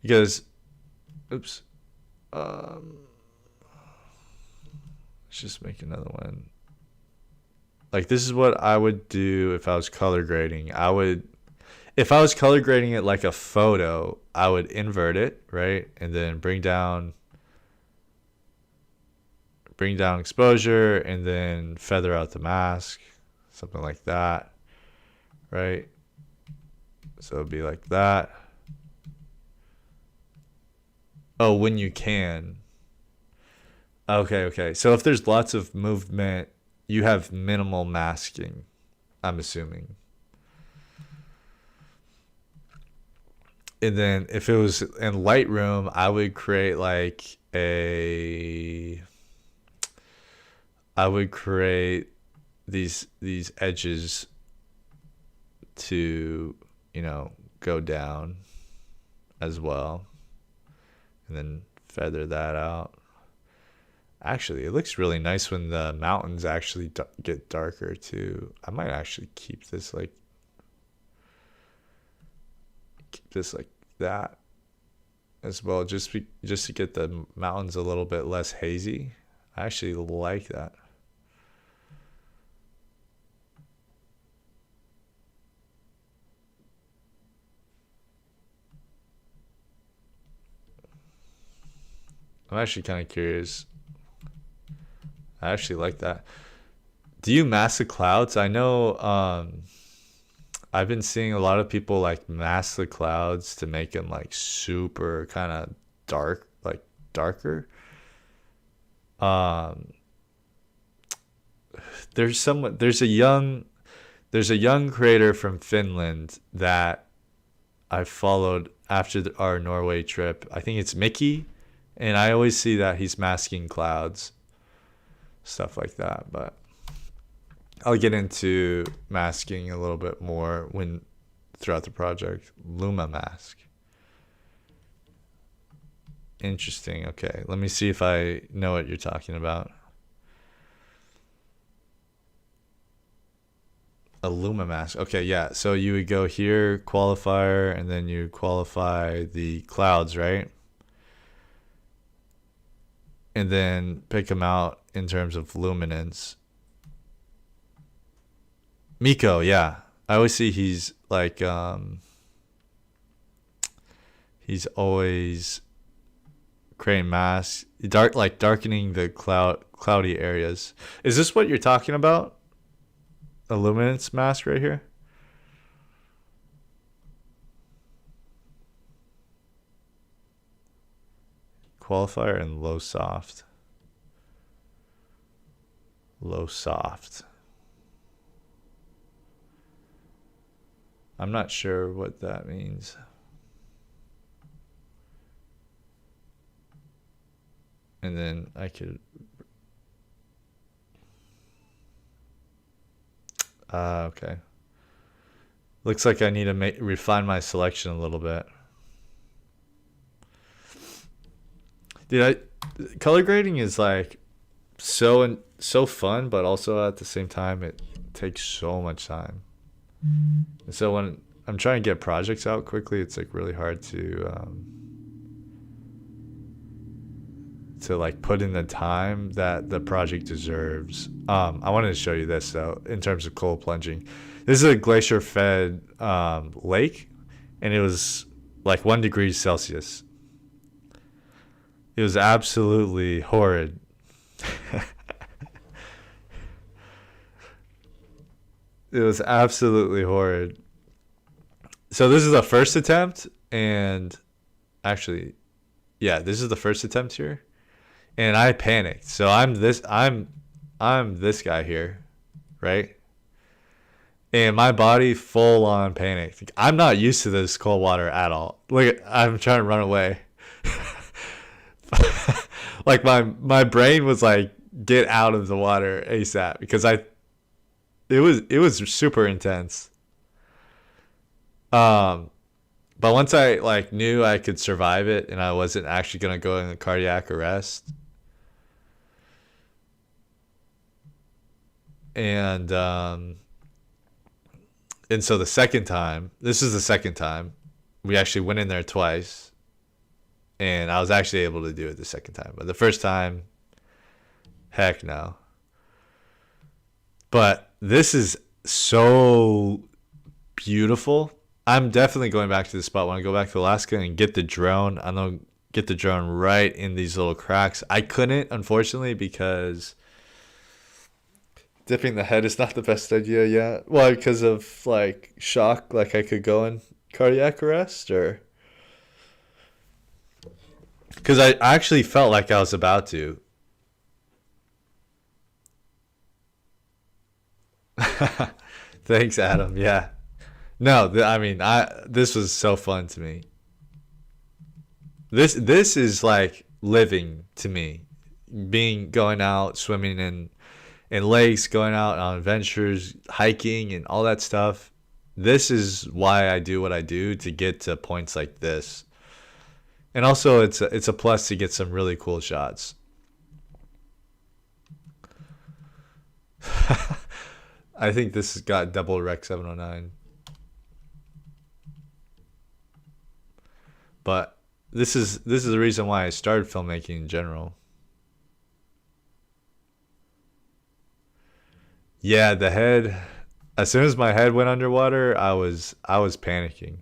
Because Oops. Let's just make another one. Like, this is what I would do if I was color grading. If I was color grading it like a photo, I would invert it, right? And then bring down exposure, and then feather out the mask, something like that, right? So it'd be like that. Oh, when you can. Okay. So if there's lots of movement, you have minimal masking, I'm assuming. And then if it was in Lightroom, I would create these edges to, go down as well, and then feather that out. Actually, it looks really nice when the mountains actually get darker too. I might actually keep this like that as well, just to get the mountains a little bit less hazy. I actually like that. I'm actually kind of curious. I actually like that. Do you mask the clouds? I know I've been seeing a lot of people like mask the clouds to make them like super kind of dark, like darker. Um there's a young creator from Finland that I followed after our Norway trip. I think it's Mickey, and I always see that he's masking clouds, stuff like that. But I'll get into masking a little bit more throughout the project. Luma mask. Interesting. Okay, let me see if I know what you're talking about. A Luma mask. Okay, yeah. So you would go here, qualifier, and then you qualify the clouds, right? And then pick them out in terms of luminance. Miko, yeah. I always see he's like he's always creating masks, darkening the cloudy areas. Is this what you're talking about? A luminance mask right here? Qualifier and low soft. Low soft. I'm not sure what that means. And then I could okay. Looks like I need to refine my selection a little bit. Dude, color grading is like so fun, but also at the same time it takes so much time. And so when I'm trying to get projects out quickly, it's like really hard to like put in the time that the project deserves. I wanted to show you this though, in terms of cold plunging. This is a glacier fed lake, and it was like 1 degree Celsius. It was absolutely horrid. It was absolutely horrid. So this is the first attempt, and actually, yeah, this is the first attempt here, and I panicked. So I'm this guy here, right? And my body full on panicked. I'm not used to this cold water at all. Look, I'm trying to run away. Like my brain was like, get out of the water ASAP, because it was super intense. But once I like knew I could survive it and I wasn't actually gonna go in cardiac arrest, and so this is the second time we actually went in there twice. And I was actually able to do it the second time. But the first time, heck no. But this is so beautiful. I'm definitely going back to the spot when I go back to Alaska and get the drone. I'm going to get the drone right in these little cracks. I couldn't, unfortunately, because dipping the head is not the best idea yet. Why? Because of like shock, like I could go in cardiac arrest, or because I actually felt like I was about to. Thanks, Adam. Yeah. No, I mean, this was so fun to me. This is like living to me. Being going out swimming in lakes, going out on adventures, hiking and all that stuff. This is why I do what I do, to get to points like this. And also it's a plus to get some really cool shots. I think this has got double rec 709. But this is the reason why I started filmmaking in general. Yeah, the head. As soon as my head went underwater, I was panicking.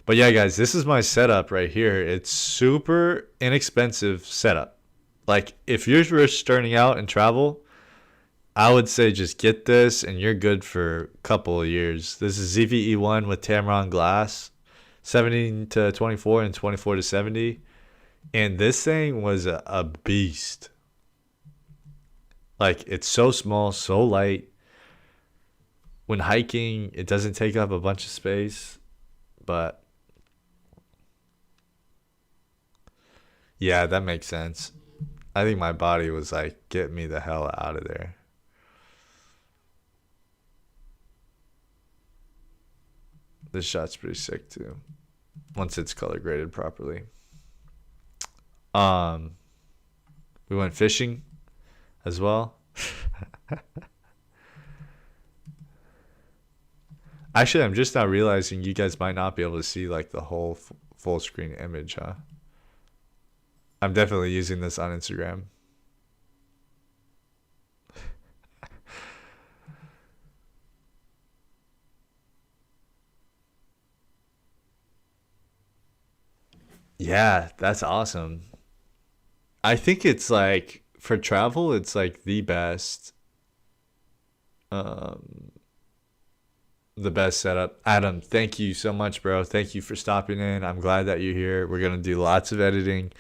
But yeah, guys, this is my setup right here. It's super inexpensive setup. Like if you're just starting out and travel, I would say just get this and you're good for a couple of years. This is ZVE1 with Tamron glass, 70 to 24 and 24 to 70. And this thing was a beast. Like it's so small, so light. When hiking, it doesn't take up a bunch of space. But yeah, that makes sense. I think my body was like, get me the hell out of there. This shot's pretty sick too, once it's color graded properly. Um, we went fishing as well. Actually, I'm just now realizing you guys might not be able to see like the whole full screen image, huh? I'm definitely using this on Instagram. Yeah, that's awesome. I think it's like for travel, it's like um, the best setup. Adam, thank you so much, bro. Thank you for stopping in. I'm glad that you're here. We're gonna do lots of editing.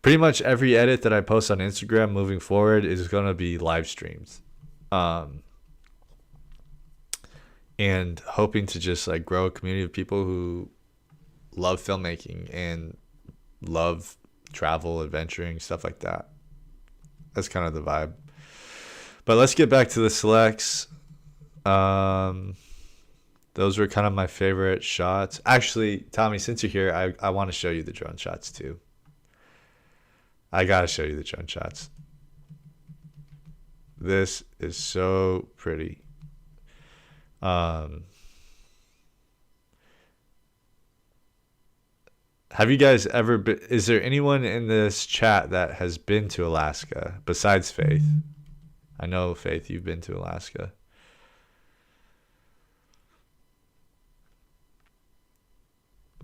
Pretty much every edit that I post on Instagram moving forward is gonna be live streams. Um, and hoping to just like grow a community of people who love filmmaking and love travel, adventuring, stuff like that. That's kind of the vibe. But let's get back to the selects. Um, those were kind of my favorite shots. Actually, Tommy, since you're here, I want to show you the drone shots too. I gotta show you the drone shots. This is so pretty. Um, have you guys ever been? Is there anyone in this chat that has been to Alaska besides Faith? I know, Faith, you've been to Alaska.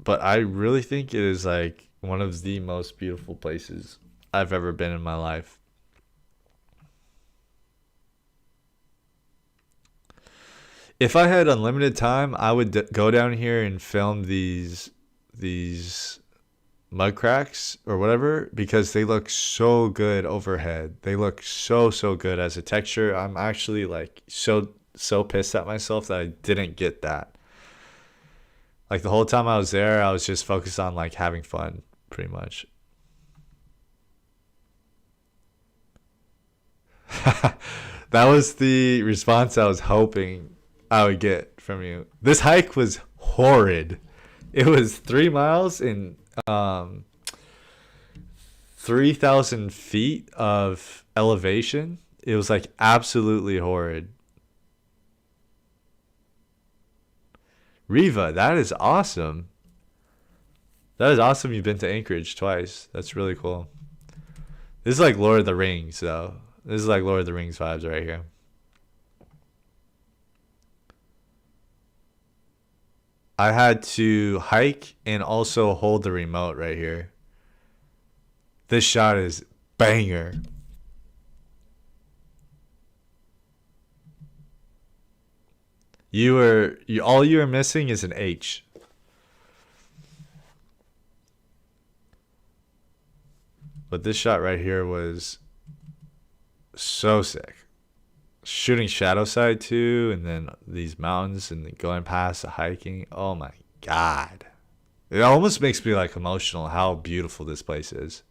But I really think it is like one of the most beautiful places I've ever been in my life. If I had unlimited time, I would go down here and film these mud cracks or whatever, because they look so good overhead. They look so good as a texture. I'm actually like so pissed at myself that I didn't get that. Like the whole time I was there, I was just focused on like having fun, pretty much. That was the response I was hoping I would get from you. This hike was horrid. It was 3 miles in um 3,000 feet of elevation. It was like absolutely horrid. Riva, that is awesome. That is awesome. You've been to Anchorage twice. That's really cool. This is like Lord of the Rings, though. This is like Lord of the Rings vibes right here. I had to hike and also hold the remote right here. This shot is banger. All you were missing is an H. But this shot right here was so sick. Shooting shadow side too, and then these mountains and then going past the hiking. Oh my god. It almost makes me like emotional how beautiful this place is.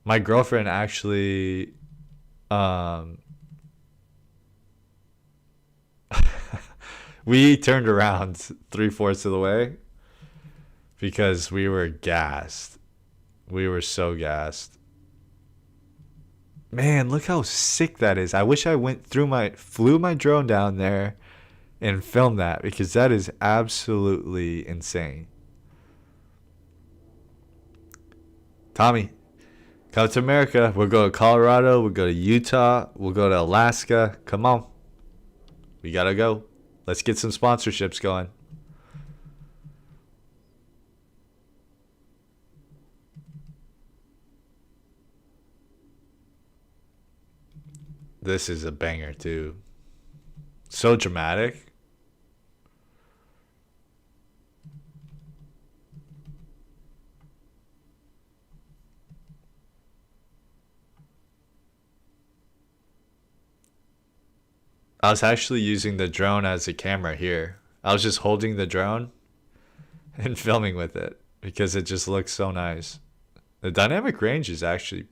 My girlfriend actually we turned around 3/4 of the way because we were gassed. We were so gassed. Man, look how sick that is. I wish I flew my drone down there and filmed that because that is absolutely insane. Tommy, come to America. We'll go to Colorado. We'll go to Utah. We'll go to Alaska. Come on. We gotta go. Let's get some sponsorships going. This is a banger too. So dramatic. I was actually using the drone as a camera here. I was just holding the drone and filming with it because it just looks so nice. The dynamic range is actually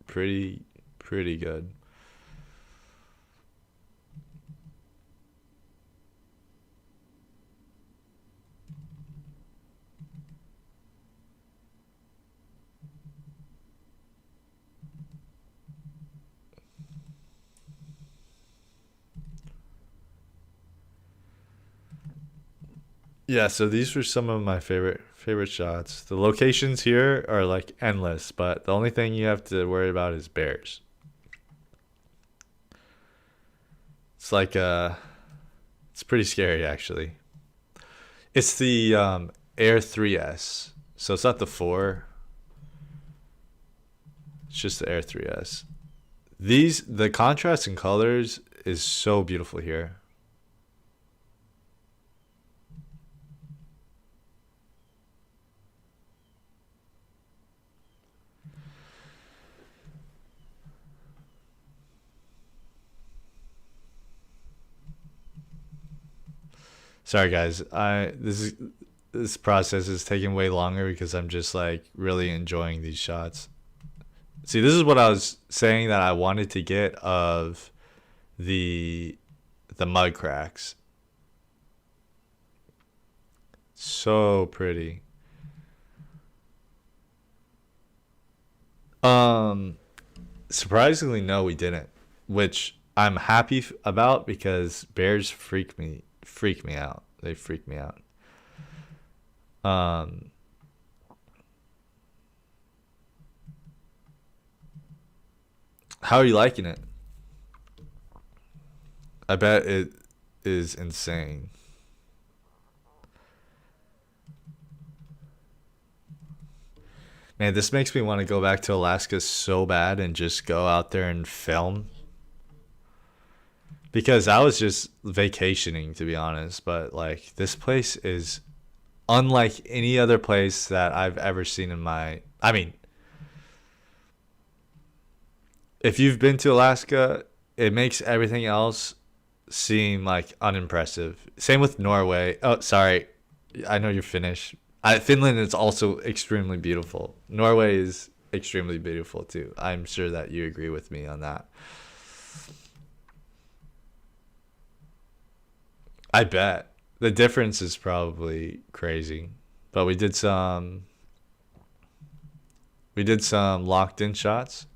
pretty good. Yeah, so these were some of my favorite shots. The locations here are like endless, but the only thing you have to worry about is bears. It's like it's pretty scary actually. It's the Air 3S. So it's not the 4. It's just the Air 3S. The contrast in colors is so beautiful here. Sorry guys. This process is taking way longer because I'm just like really enjoying these shots. See, this is what I was saying that I wanted to get of the mud cracks. So pretty. Um Surprisingly no, we didn't, which I'm happy about because bears freak me out. They freak me out. Um how are you liking it? I bet it is insane. Man, this makes me want to go back to Alaska so bad and just go out there and film. Because I was just vacationing, to be honest. But, like, this place is unlike any other place that I've ever seen in my. I mean, if you've been to Alaska, it makes everything else seem, like, unimpressive. Same with Norway. Oh, sorry. I know you're Finnish. Finland is also extremely beautiful. Norway is extremely beautiful too. I'm sure that you agree with me on that. I bet the difference is probably crazy, but we did some locked in shots.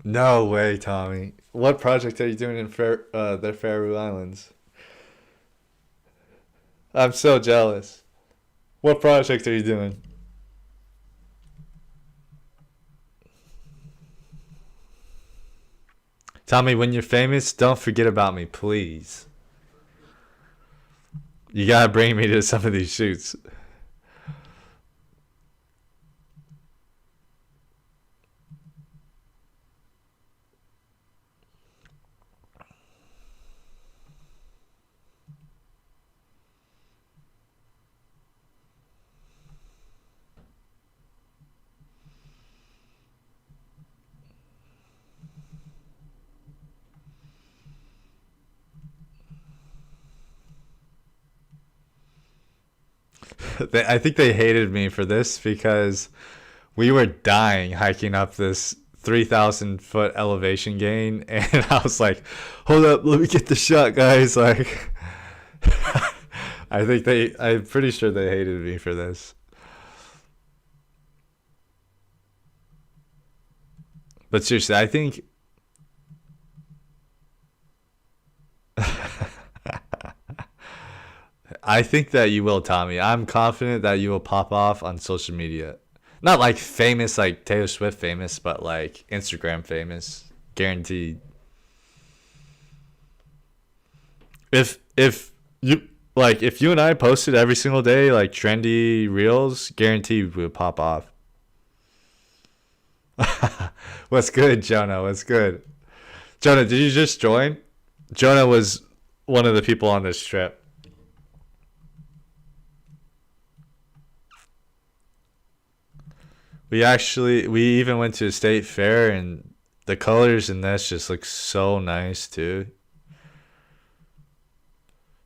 No way, Tommy. What project are you doing in the Faroe Islands? I'm so jealous. What project are you doing? Tommy, when you're famous, don't forget about me, please. You gotta bring me to some of these shoots. I think they hated me for this because we were dying hiking up this 3,000 foot elevation gain, and I was like, "Hold up, let me get the shot, guys!" Like, I'm pretty sure they hated me for this. But seriously, I think that you will, Tommy. I'm confident that you will pop off on social media. Not like famous, like Taylor Swift famous, but like Instagram famous. Guaranteed. If you if you and I posted every single day like trendy reels, guaranteed we would pop off. What's good, Jonah? What's good? Jonah, did you just join? Jonah was one of the people on this trip. We even went to a state fair, and the colors in this just look so nice too.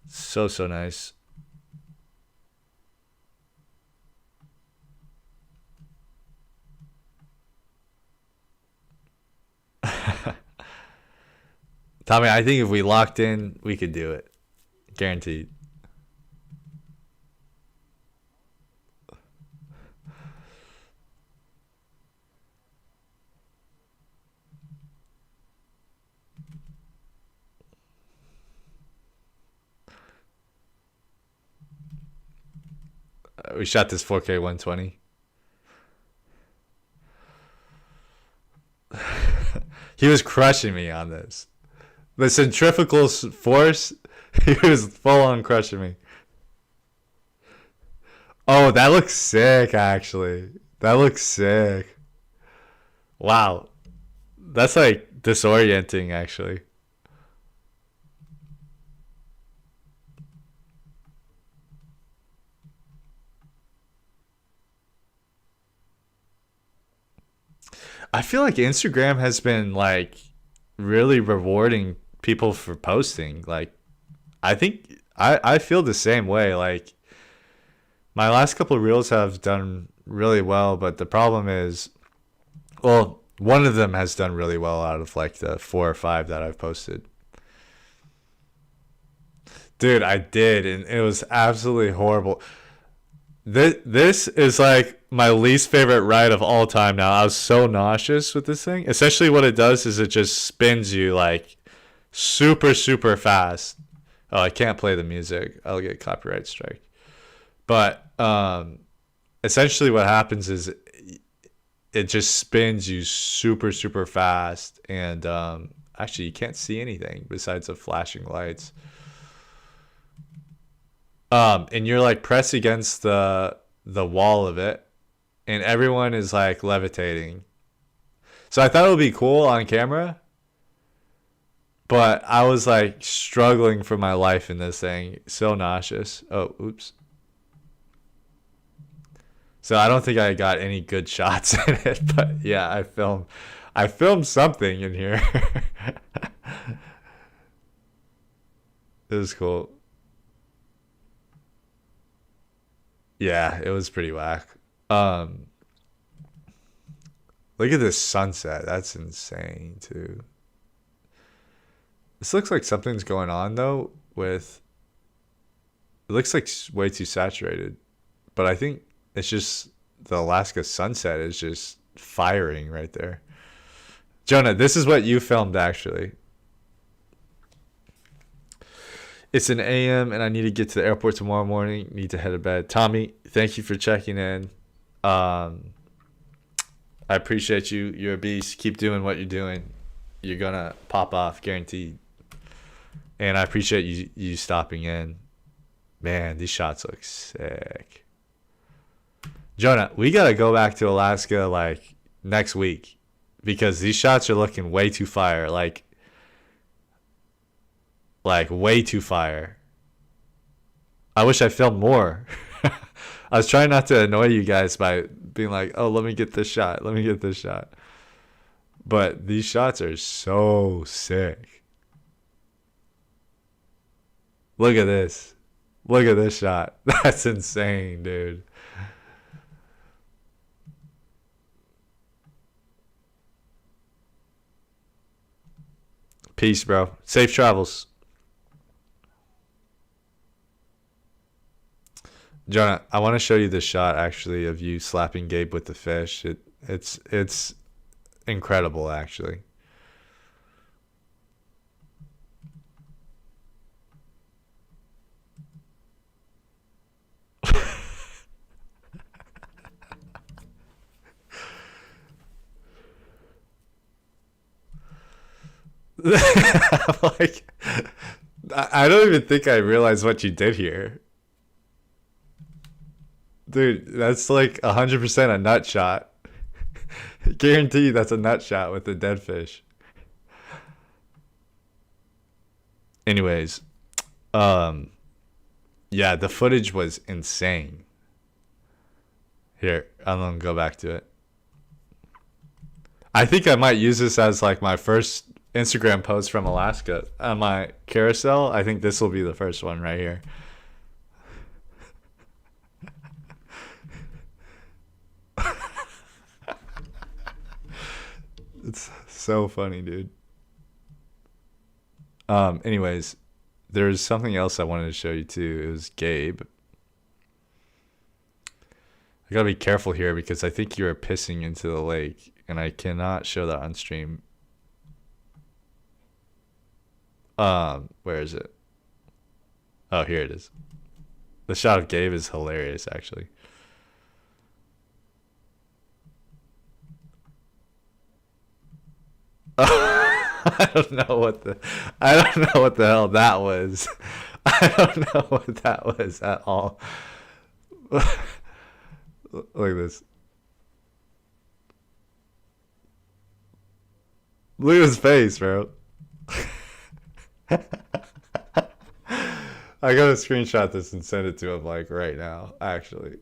So nice. Tommy, I think if we locked in, we could do it. Guaranteed. We shot this 4K 120. He was crushing me on this. The centrifugal force, he was full on crushing me. Oh, that looks sick, actually. That looks sick. Wow. That's like disorienting, actually. I feel like Instagram has been like really rewarding people for posting. Like, I feel the same way. Like, my last couple of reels have done really well, but the problem is, well, one of them has done really well out of like the four or five that I've posted. Dude, I did, and it was absolutely horrible. This is like my least favorite ride of all time now. I was so nauseous with this thing. Essentially, what it does is it just spins you like super fast. Oh, I can't play the music. I'll get copyright strike. But essentially, what happens is it just spins you super fast, and actually, you can't see anything besides the flashing lights. And you're like pressed against the wall of it, and everyone is like levitating. So I thought it would be cool on camera, but I was like struggling for my life in this thing. So nauseous. Oh, oops. So I don't think I got any good shots in it, but yeah, I filmed something in here. It was cool. Yeah, it was pretty whack. Um, Look at this sunset. That's insane too. This looks like something's going on though. With it looks like way too saturated, but I think it's just the Alaska sunset is just firing right there. Jonah, this is what you filmed actually. It's an AM and I need to get to the airport tomorrow morning. Need to head to bed. Tommy, thank you for checking in. I appreciate you. You're a beast. Keep doing what you're doing. You're gonna pop off, guaranteed. And I appreciate you stopping in. Man, these shots look sick. Jonah, we gotta go back to Alaska like next week because these shots are looking way too fire. Like way too fire. I wish I filmed more. I was trying not to annoy you guys by being like, oh, let me get this shot. Let me get this shot. But these shots are so sick. Look at this. Look at this shot. That's insane, dude. Peace, bro. Safe travels. Jonah, I want to show you the shot actually of you slapping Gabe with the fish. It's incredible actually. Like, I don't even think I realized what you did here. Dude, that's like 100% a nut shot. Guaranteed that's a nut shot with the dead fish. Anyways, yeah, the footage was insane. Here, I'm gonna go back to it. I think I might use this as like my first Instagram post from Alaska on my carousel. I think this will be the first one right here. It's so funny, dude. Anyways, there's something else I wanted to show you too. It was Gabe. I gotta be careful here because I think you are pissing into the lake, and I cannot show that on stream. Where is it? Oh, here it is. The shot of Gabe is hilarious, actually. I don't know what the hell that was. I don't know what that was at all. Look at this. Look at his face, bro. I gotta screenshot this and send it to him like right now, actually.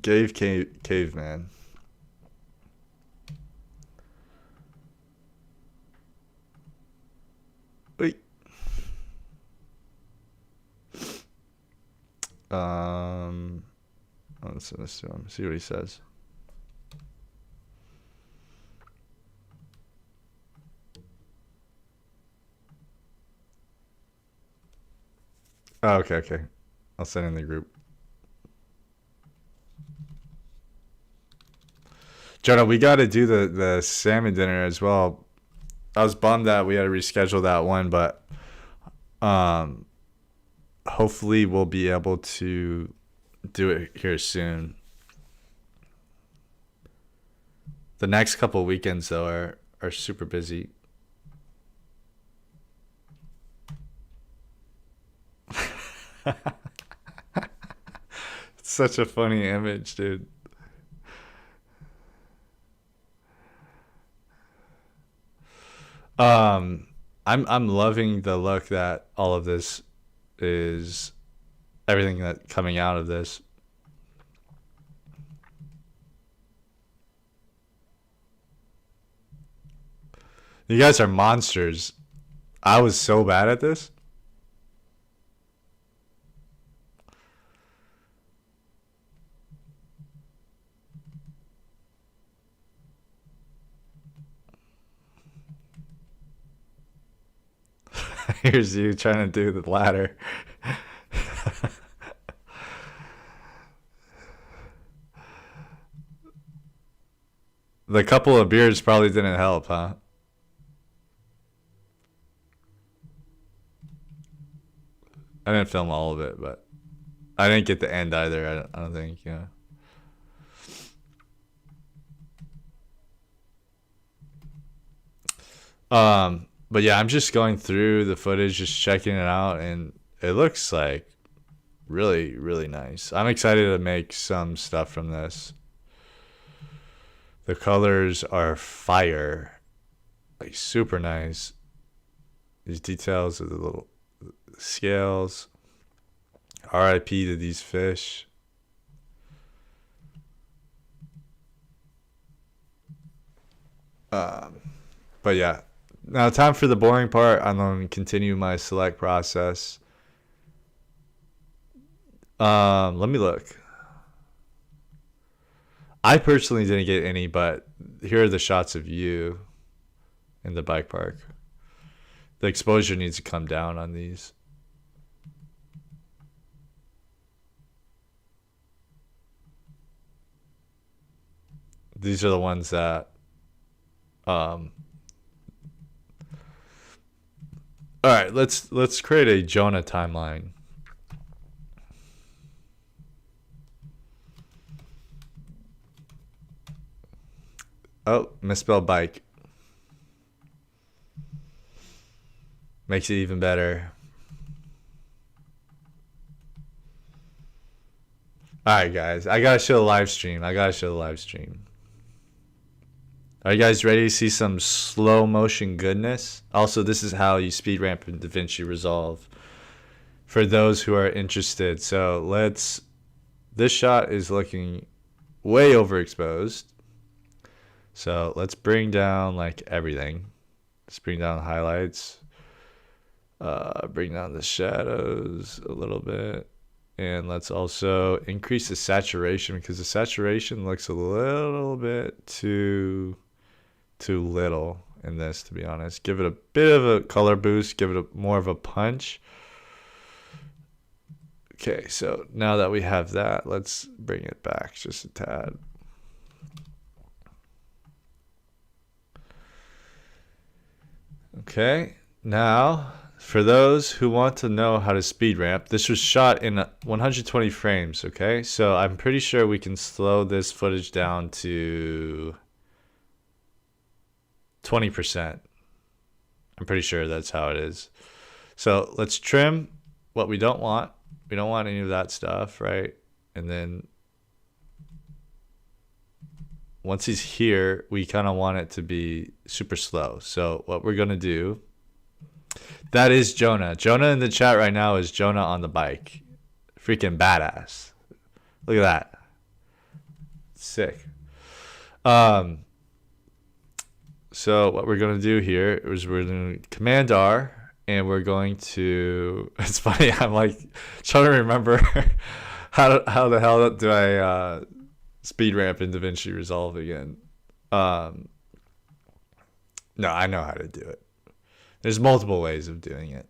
Caveman. Wait. Let's send this to him. See what he says. Oh, okay. I'll send in the group. Jonah, we got to do the salmon dinner as well. I was bummed that we had to reschedule that one, but hopefully we'll be able to do it here soon. The next couple weekends though are super busy. It's such a funny image, dude. I'm loving the look that all of this is, everything that coming out of this. You guys are monsters. I was so bad at this. Here's you trying to do the ladder. The couple of beers probably didn't help, huh? I didn't film all of it, but I didn't get the end either. I don't think, you know. But yeah, I'm just going through the footage, just checking it out, and it looks like really, really nice. I'm excited to make some stuff from this. The colors are fire, like super nice. These details of the little scales. R.I.P. to these fish. But yeah, now time for the boring part. I'm going to continue my select process. Let me look. I personally didn't get any, but here are the shots of you in the bike park. The exposure needs to come down on these. These are the ones that all right, let's create a Jonah timeline. Oh, misspelled bike. Makes it even better. Alright, guys. I gotta show the live stream. Are you guys ready to see some slow motion goodness? Also, this is how you speed ramp in Davinci Resolve for those who are interested. So this shot is looking way overexposed. So let's bring down like everything. Let's bring down highlights. Bring down the shadows a little bit. And let's also increase the saturation, because the saturation looks a little bit too little in this, to be honest. Give it a bit of a color boost, give it more of a punch. Okay, so now that we have that, let's bring it back just a tad. Okay, now for those who want to know how to speed ramp, this was shot in 120 frames, okay? So I'm pretty sure we can slow this footage down to 20%. I'm pretty sure that's how it is. So let's trim what we don't want. We don't want any of that stuff, right? And then once he's here, we kind of want it to be super slow. So what we're going to do, that is Jonah. Jonah in the chat right now is Jonah on the bike. Freaking badass. Look at that. Sick. So what we're going to do here is we're going to Command R, and we're going to, it's funny, I'm like trying to remember how the hell do I speed ramp in Davinci Resolve again. No, I know how to do it. There's multiple ways of doing it.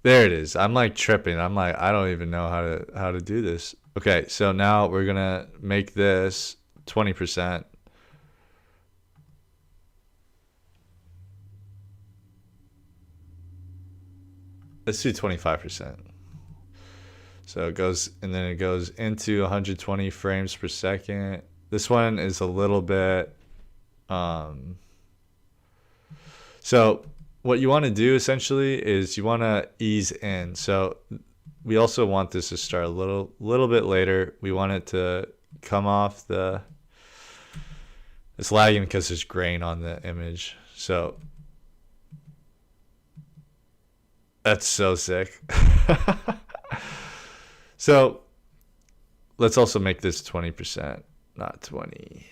There it is. I'm like tripping. I'm like, I don't even know how to do this. Okay, so now we're gonna make this 20%. Let's do 25%. So it goes, and then it goes into 120 frames per second. This one is a little bit, so what you want to do essentially is you want to ease in. So we also want this to start a little bit later. We want it to come off the, it's lagging because there's grain on the image. So that's so sick. So let's also make this 20%, not 20.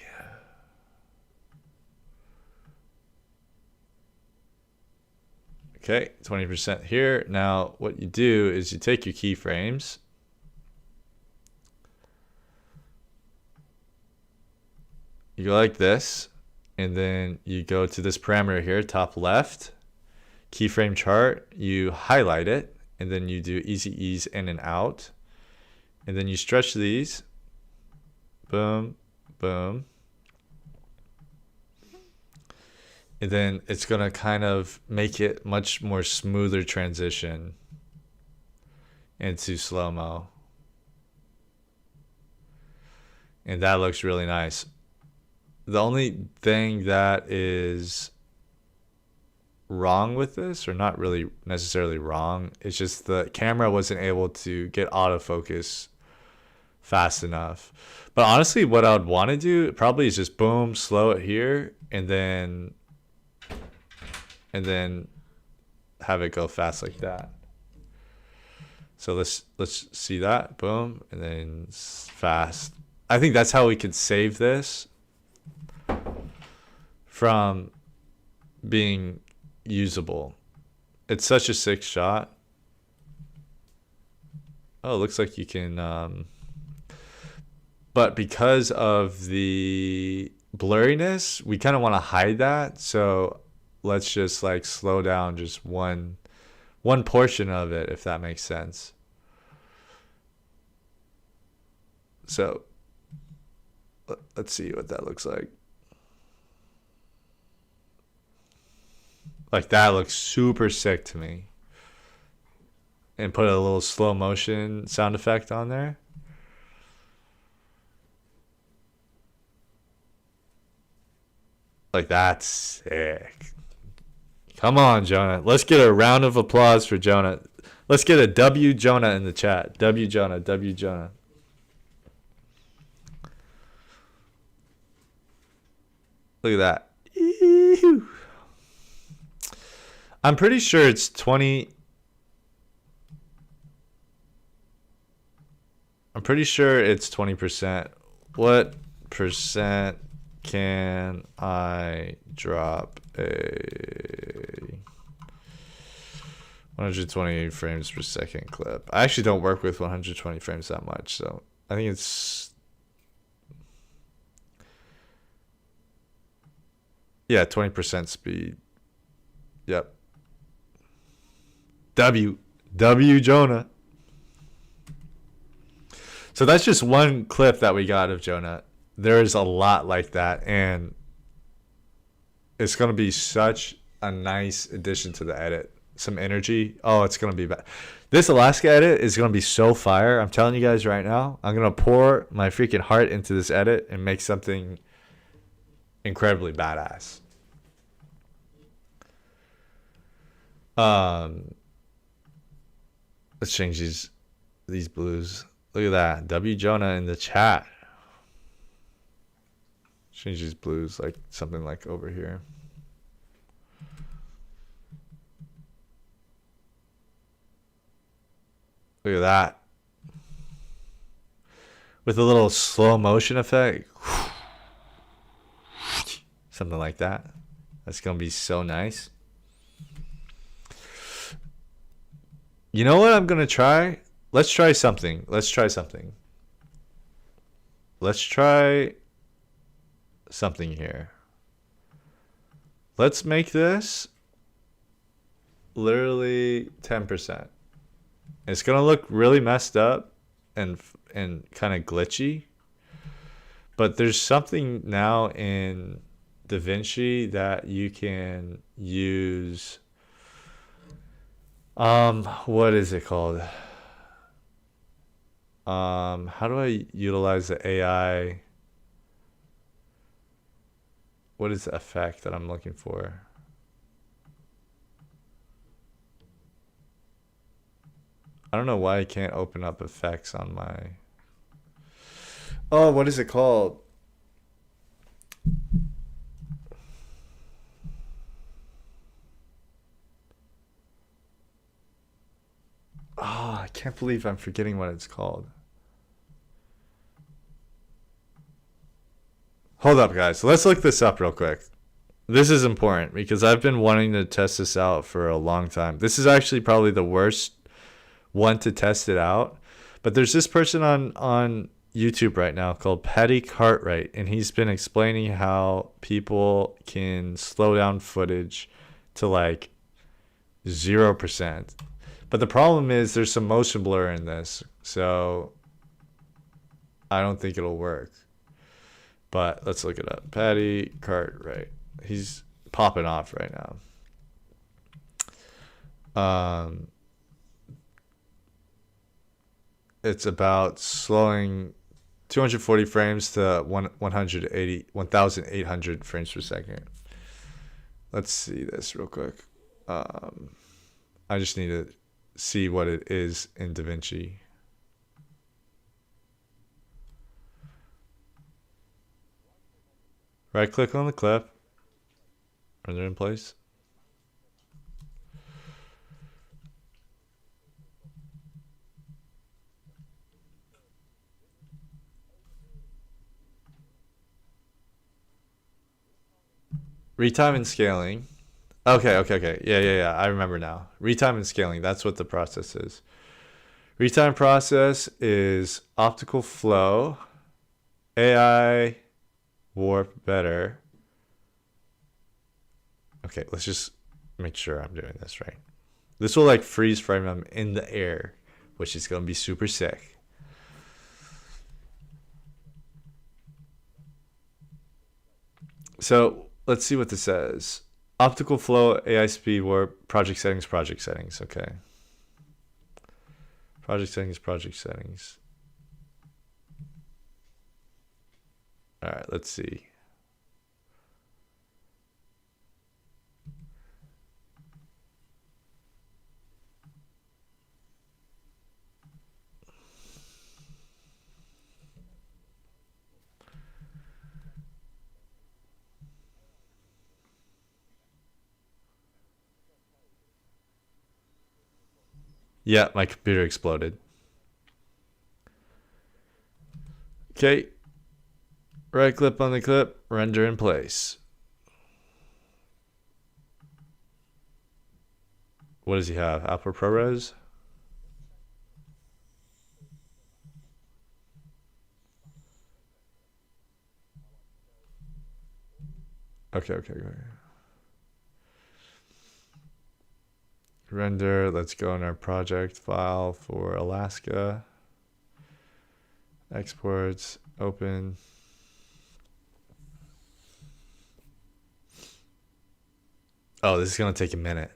Okay, 20% here. Now what you do is you take your keyframes. You go like this, and then you go to this parameter here, top left, keyframe chart, you highlight it, and then you do easy ease in and out, and then you stretch these, boom, boom, and then it's gonna kind of make it much more smoother transition into slow-mo. And that looks really nice. The only thing that is wrong with this, or not really necessarily wrong, it's just the camera wasn't able to get autofocus fast enough. But honestly, what I would want to do probably is just boom, slow it here, and then have it go fast like that. So let's see that, boom, and then fast. I think that's how we could save this from being usable. It's such a sick shot. Oh, it looks like you can, but because of the blurriness, we kind of want to hide that. So let's just like slow down just one portion of it, if that makes sense. So let's see what that looks like. Like that looks super sick to me. And put a little slow motion sound effect on there. Like that's sick. Come on, Jonah. Let's get a round of applause for Jonah. Let's get a W Jonah in the chat. W Jonah, W Jonah. Look at that. Ew. I'm pretty sure it's 20. I'm pretty sure it's 20%. What percent can I drop a 120 frames per second clip? I actually don't work with 120 frames that much, so I think it's, yeah, 20% speed. Yep. W Jonah. So that's just one clip that we got of Jonah. There's a lot like that, and it's going to be such a nice addition to the edit. Some energy. Oh, it's going to be bad. This Alaska edit is going to be so fire. I'm telling you guys right now. I'm going to pour my freaking heart into this edit and make something incredibly badass. Let's change these blues. Look at that. W Jonah in the chat. Change these blues like something like over here. Look at that. With a little slow motion effect. Something like that. That's going to be so nice. You know what I'm going to try? Let's try something. Let's try something. Let's try something here. Let's make this literally 10%. It's going to look really messed up and kind of glitchy. But there's something now in Davinci that you can use. What is it called? How do I utilize the AI? What is the effect that I'm looking for? I don't know why I can't open up effects on my... Oh, what is it called? Oh, I can't believe I'm forgetting what it's called. Hold up, guys. Let's look this up real quick. This is important because I've been wanting to test this out for a long time. This is actually probably the worst one to test it out. But there's this person on YouTube right now called Paddy Cartwright, and he's been explaining how people can slow down footage to like 0%. But the problem is there's some motion blur in this, so I don't think it'll work. But let's look it up. Paddy Cartwright. He's popping off right now. It's about slowing 240 frames to 1,800 frames per second. Let's see this real quick. I just need to see what it is in Davinci. Right click on the clip. Render in place. Retime and scaling. Okay. Yeah. I remember now. Retime and scaling. That's what the process is. Retime process is optical flow, AI, warp, better. Okay, let's just make sure I'm doing this right. This will like freeze frame them in the air, which is going to be super sick. So let's see what this says. Optical flow, AI speed, warp, project settings. Okay. Project settings. All right, let's see. Yeah, my computer exploded. Okay. Right click on the clip, render in place. What does he have? Upper ProRes? Okay. Render, let's go in our project file for Alaska. Exports, open. Oh, this is going to take a minute.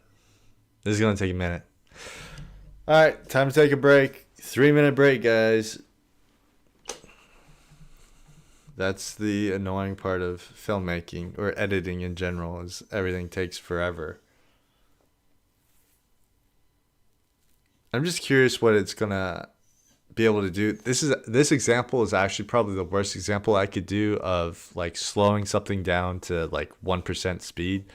All right, time to take a break. 3-minute break, guys. That's the annoying part of filmmaking or editing in general, is everything takes forever. I'm just curious what it's gonna be able to do. This example is actually probably the worst example I could do of like slowing something down to like 1% speed,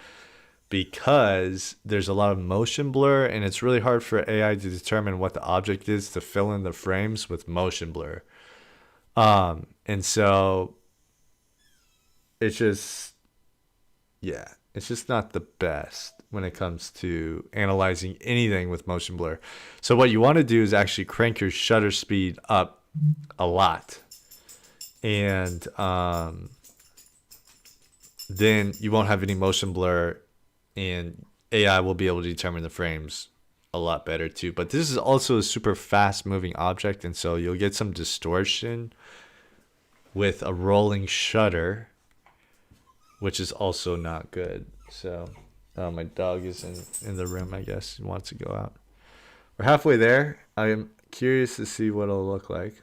because there's a lot of motion blur and it's really hard for AI to determine what the object is to fill in the frames with motion blur. And so it's just not the best when it comes to analyzing anything with motion blur. So what you want to do is actually crank your shutter speed up a lot. And then you won't have any motion blur, and AI will be able to determine the frames a lot better too. But this is also a super fast moving object, and so you'll get some distortion with a rolling shutter, which is also not good. So my dog is in the room, I guess. He wants to go out. We're halfway there. I am curious to see what it'll look like.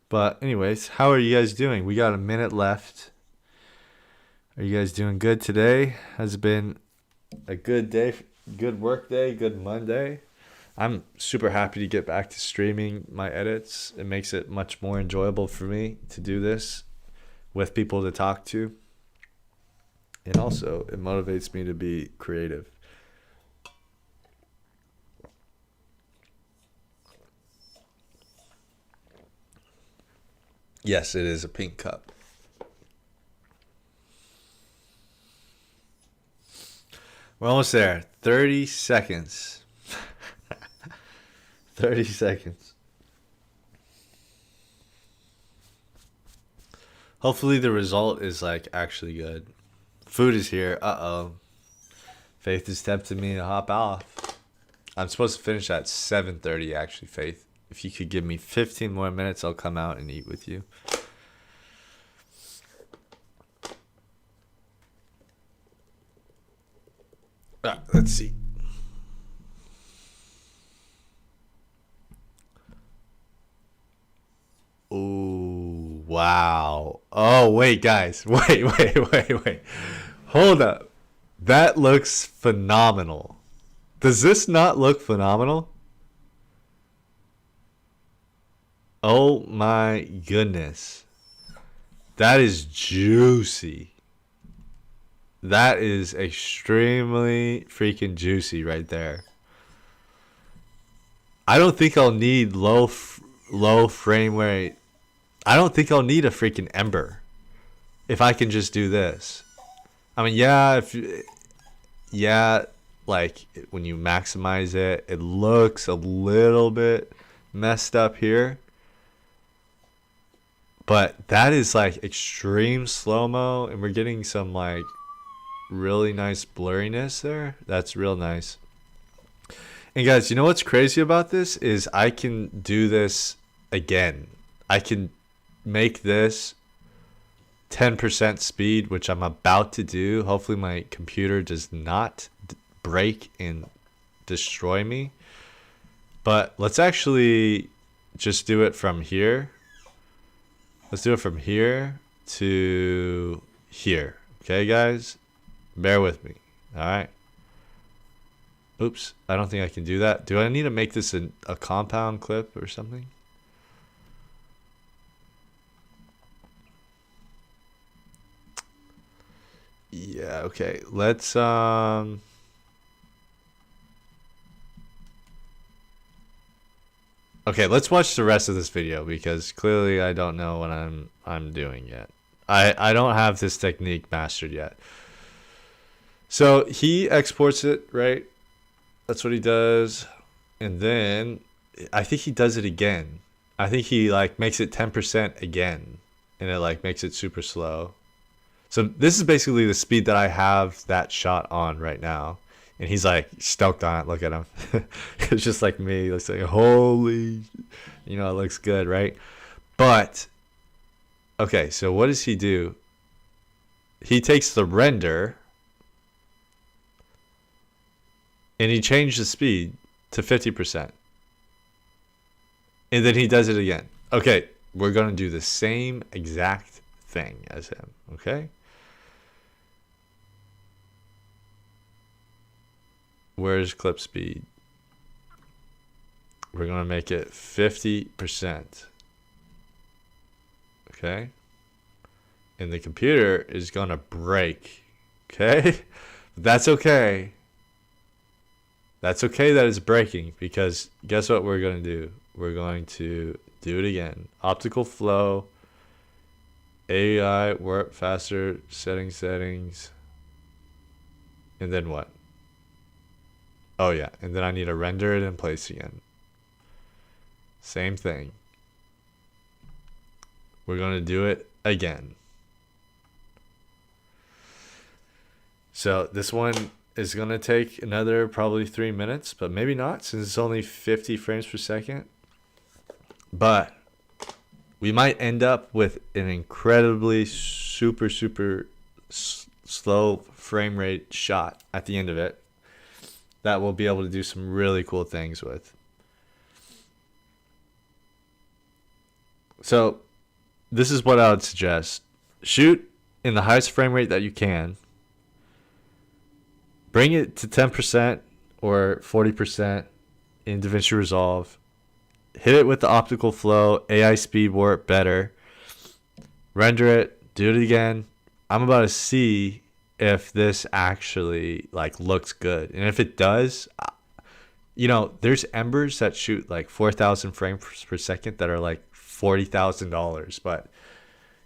But anyways, how are you guys doing? We got a minute left. Are you guys doing good today? Has it been a good day, good work day, good Monday? I'm super happy to get back to streaming my edits. It makes it much more enjoyable for me to do this with people to talk to. And also, it motivates me to be creative. Yes, it is a pink cup. We're almost there. 30 seconds. 30 seconds. Hopefully the result is like actually good. Food is here. Uh-oh. Faith is tempting me to hop off. I'm supposed to finish at 7:30 actually, Faith. If you could give me 15 more minutes, I'll come out and eat with you. Let's see. Ooh, wow. Oh, wait, guys. Wait. Hold up. That looks phenomenal. Does this not look phenomenal? Oh my goodness. That is juicy. That is extremely freaking juicy right there. I don't think I'll need low frame rate. I don't think I'll need a freaking Ember if I can just do this. I mean, yeah, like when you maximize it, it looks a little bit messed up here. But that is like extreme slow-mo, and we're getting some like really nice blurriness there. That's real nice. And guys, you know what's crazy about this is I can do this again. I can make this 10% speed, which I'm about to do. Hopefully my computer does not break and destroy me. But let's actually just do it from here. Let's do it from here to here. Okay, guys? Bear with me. All right. Oops. I don't think I can do that. Do I need to make this a compound clip or something? Yeah, okay. Let's okay, let's watch the rest of this video because clearly I don't know what I'm doing yet. I don't have this technique mastered yet. So he exports it, right? That's what he does. And then I think he does it again. I think he like makes it 10% again, and it like makes it super slow. So this is basically the speed that I have that shot on right now. And he's like stoked on it. Look at him. It's just like me. Looks like, holy, you know, it looks good, right? But, okay, so what does he do? He takes the render and he changed the speed to 50%. And then he does it again. Okay, we're going to do the same exact thing as him, okay? Where's clip speed? We're going to make it 50%. Okay? And the computer is going to break. Okay? That's okay. That's okay that it's breaking, because guess what we're going to do? We're going to do it again. Optical flow, AI, warp faster, settings. And then what? Oh yeah, and then I need to render it in place again. Same thing. We're going to do it again. So this one is going to take another probably 3 minutes, but maybe not since it's only 50 frames per second. But we might end up with an incredibly super slow frame rate shot at the end of it that we'll be able to do some really cool things with. So this is what I would suggest. Shoot in the highest frame rate that you can. Bring it to 10% or 40% in DaVinci Resolve. Hit it with the optical flow, AI speed warp better. Render it, do it again. I'm about to see if this actually like looks good. And if it does, you know, there's Embers that shoot like 4,000 frames per second that are like $40,000. But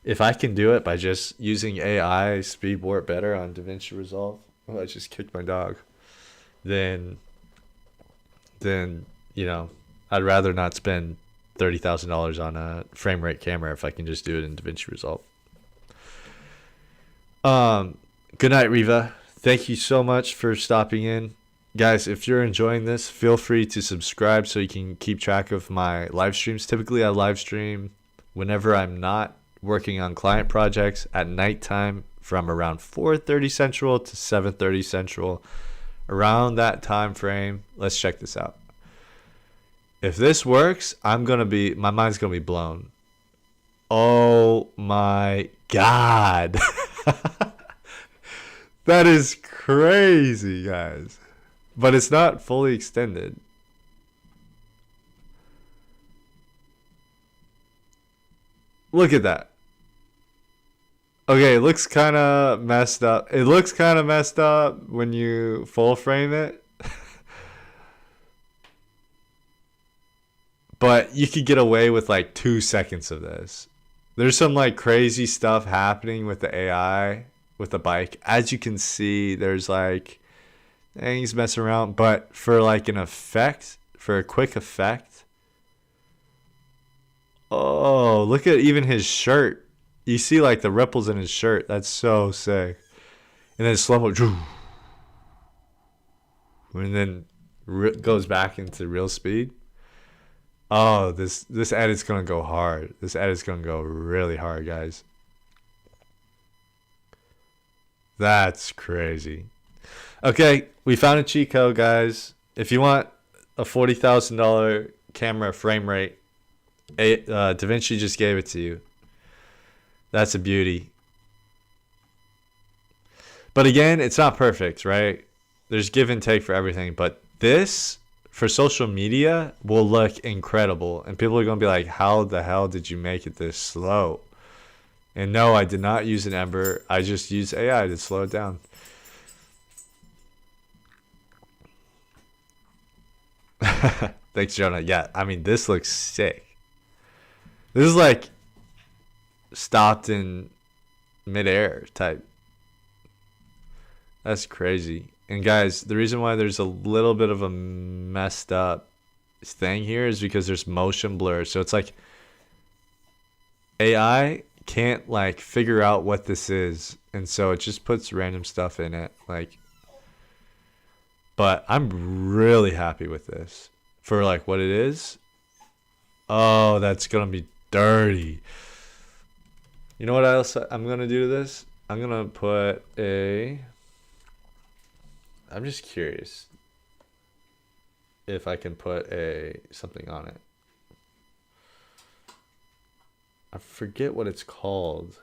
if I can do it by just using AI speed warp better on Davinci Resolve, oh, I just kicked my dog. Then I'd rather not spend $30,000 on a frame rate camera if I can just do it in Davinci Resolve. Good night, Riva. Thank you so much for stopping in. Guys, if you're enjoying this, feel free to subscribe so you can keep track of my live streams. Typically, I live stream whenever I'm not working on client projects at nighttime from around 4:30 Central to 7:30 Central. Around that time frame, let's check this out. If this works, my mind's gonna be blown. Oh my God. That is crazy, guys. But it's not fully extended. Look at that. Okay, it looks kind of messed up. It looks kind of messed up when you full frame it. But you could get away with like 2 seconds of this. There's some like crazy stuff happening with the AI with the bike. As you can see, there's like things messing around. But for like an effect, for a quick effect. Oh, look at even his shirt. You see like the ripples in his shirt. That's so sick. And then slow-mo. And then goes back into real speed. Oh, this edit's going to go hard. This edit's going to go really hard, guys. That's crazy. Okay, we found a cheat code, guys. If you want a $40,000 camera frame rate, Davinci just gave it to you. That's a beauty. But again, it's not perfect, right? There's give and take for everything. But this, for social media, will look incredible. And people are going to be like, how the hell did you make it this slow? And no, I did not use an Ember. I just used AI to slow it down. Thanks, Jonah. Yeah, I mean, this looks sick. This is like stopped in midair type. That's crazy. And guys, the reason why there's a little bit of a messed up thing here is because there's motion blur. So it's like AI can't like figure out what this is, and so it just puts random stuff in it. Like, but I'm really happy with this for like what it is. Oh, that's gonna be dirty. You know what else I'm gonna do to this? I'm gonna put a. I'm just curious if I can put something on it. I forget what it's called.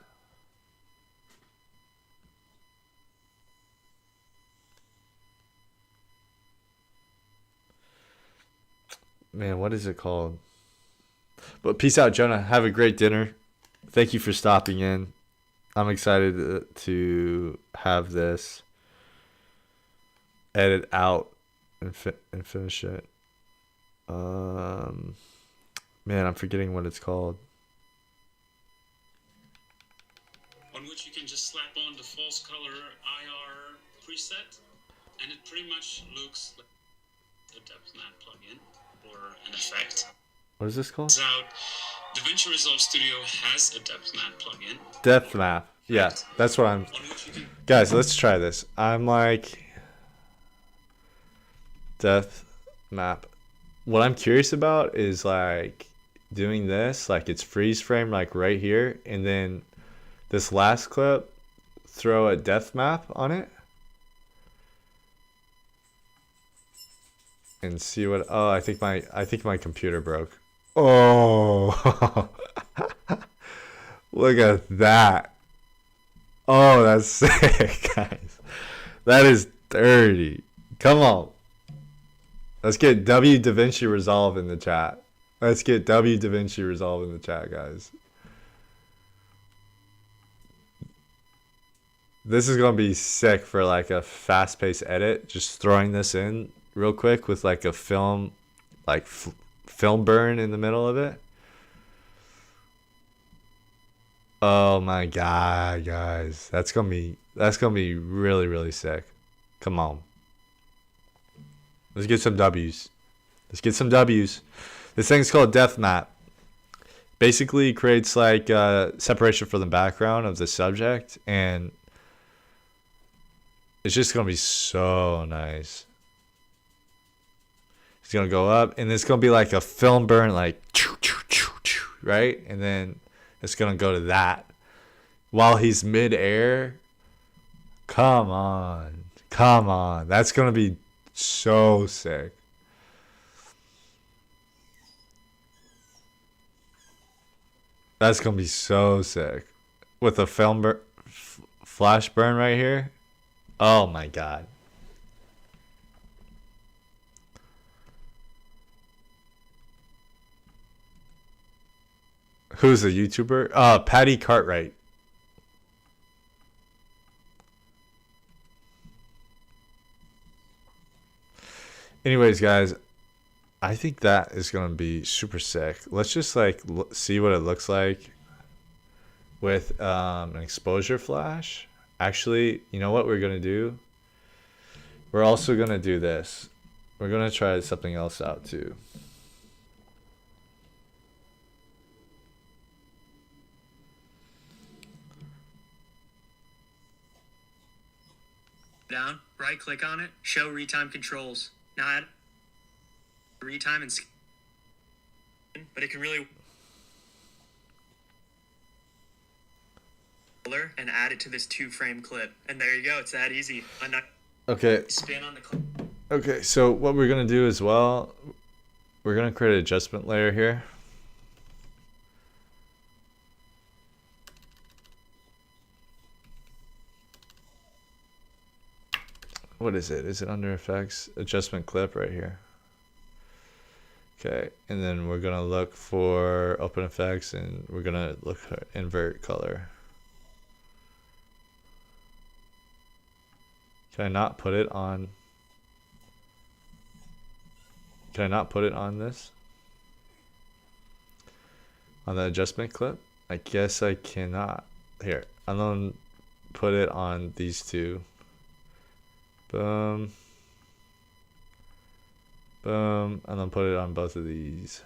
Man, what is it called? But peace out, Jonah. Have a great dinner. Thank you for stopping in. I'm excited to have this edit out and finish it. Man, I'm forgetting what it's called. On which you can just slap on the false color IR preset, and it pretty much looks like a depth map plugin or an effect. What is this called? So, Davinci Resolve Studio has a depth map plugin. Depth map. Yeah, that's what I'm. Guys, let's try this. I'm like depth map. What I'm curious about is like doing this, like it's freeze frame, like right here, and then this last clip, throw a depth map on it, and see what. Oh, I think my computer broke. Oh, look at that. Oh, that's sick, guys. That is dirty. Come on. Let's get W Davinci Resolve in the chat. Let's get W Davinci Resolve in the chat, guys. This is going to be sick for like a fast-paced edit. Just throwing this in real quick with like a film, like film burn in the middle of it. Oh my god, guys. That's gonna be really, really sick. Come on. Let's get some W's. Let's get some W's. This thing's called Death Map. Basically creates like separation from the background of the subject, and it's just gonna be so nice. It's gonna go up, and it's gonna be like a film burn, like right, and then it's gonna go to that while he's mid-air. Come on, come on, that's gonna be so sick. That's gonna be so sick with a flash burn right here. Oh my god. Who's the YouTuber? Patty Cartwright. Anyways, guys, I think that is gonna be super sick. Let's just like see what it looks like with an exposure flash. Actually, you know what we're gonna do? We're also gonna do this. We're gonna try something else out too. Down, right click on it, show retime controls. Now add retime and but it can really and add it to this 2-frame clip. And there you go, it's that easy. Okay. Spin on the clip. Okay, so what we're gonna do as well, we're gonna create an adjustment layer here. What is it? Is it under effects? Adjustment clip right here. Okay, and then we're gonna look for open effects, and we're gonna look for invert color. Can I not put it on? Can I not put it on this? On the adjustment clip? I guess I cannot. Here, I'm gonna put it on these two. Boom. Boom. And then put it on both of these.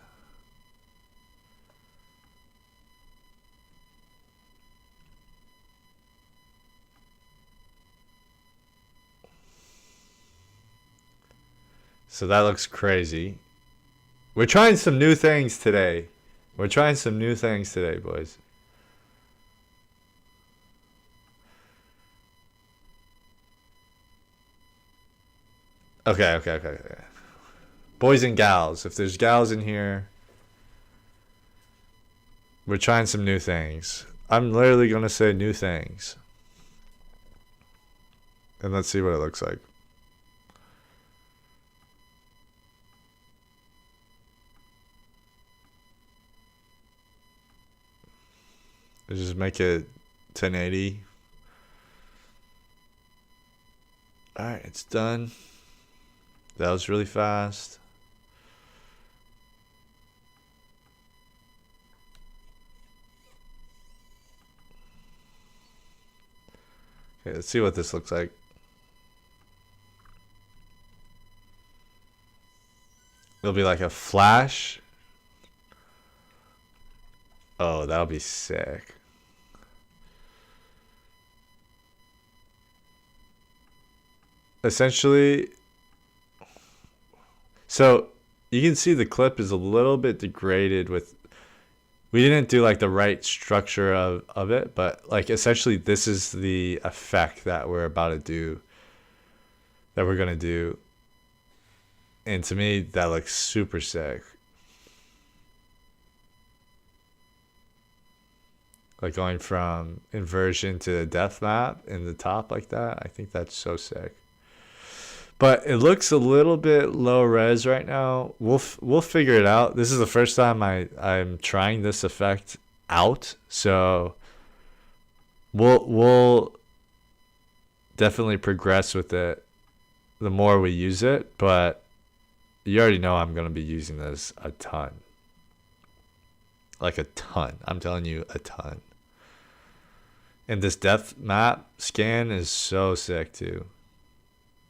So that looks crazy. We're trying some new things today. We're trying some new things today, boys. Okay. Boys and gals, if there's gals in here, we're trying some new things. I'm literally gonna say new things. And let's see what it looks like. Let's just make it 1080. Alright, it's done. That was really fast. Okay, let's see what this looks like. It'll be like a flash. Oh, that'll be sick. Essentially, so you can see the clip is a little bit degraded with, we didn't do like the right structure of it, but like essentially this is the effect that we're about to do, that we're gonna do. And to me, that looks super sick. Like going from inversion to the depth map in the top like that. I think that's so sick. But it looks a little bit low res right now. We'll figure it out. This is the first time I'm trying this effect out, so we'll definitely progress with it the more we use it. But you already know I'm gonna be using this a ton, like a ton. I'm telling you, a ton. And this depth map scan is so sick too.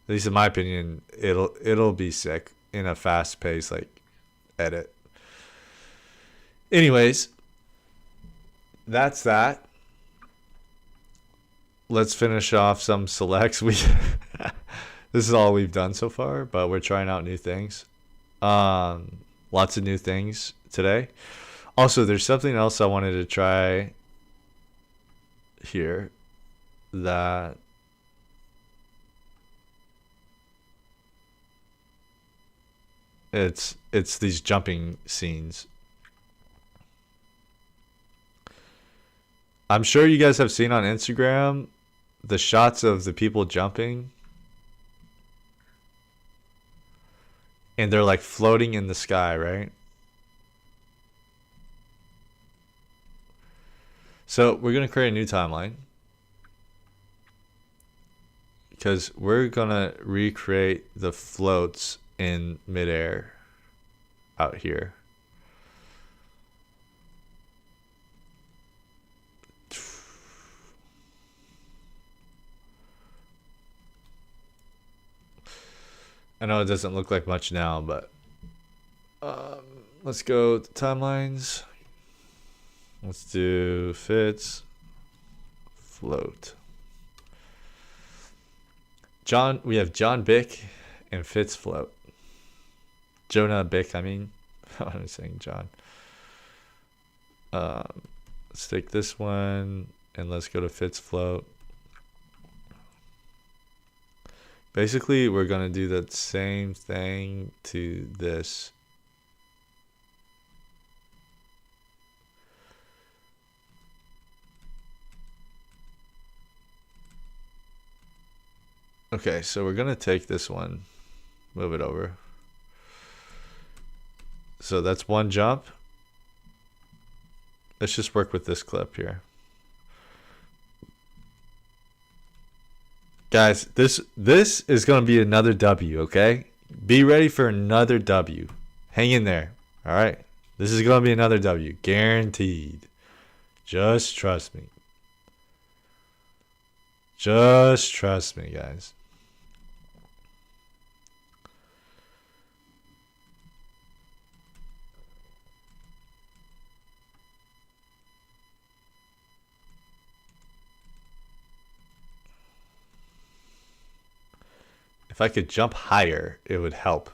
At least in my opinion, it'll be sick in a fast pace like edit. Anyways, that's that. Let's finish off some selects. This is all we've done so far, but we're trying out new things. Lots of new things today. Also, there's something else I wanted to try here that it's these jumping scenes. I'm sure you guys have seen on Instagram the shots of the people jumping and they're like floating in the sky, right? So we're going to create a new timeline because we're going to recreate the floats in midair out here. I know it doesn't look like much now, but let's go to timelines. Let's do fits float. We have John Bick and Fitz float. Jonah Bick, I mean. What am I saying, John? Let's take this one and let's go to Fitz float. Basically, we're going to do the same thing to this. Okay, so we're going to take this one, move it over. So that's one jump. Let's just work with this clip here. Guys, this is going to be another W, okay? Be ready for another W. Hang in there, all right? This is going to be another W, guaranteed. Just trust me. Just trust me, guys. If I could jump higher, it would help.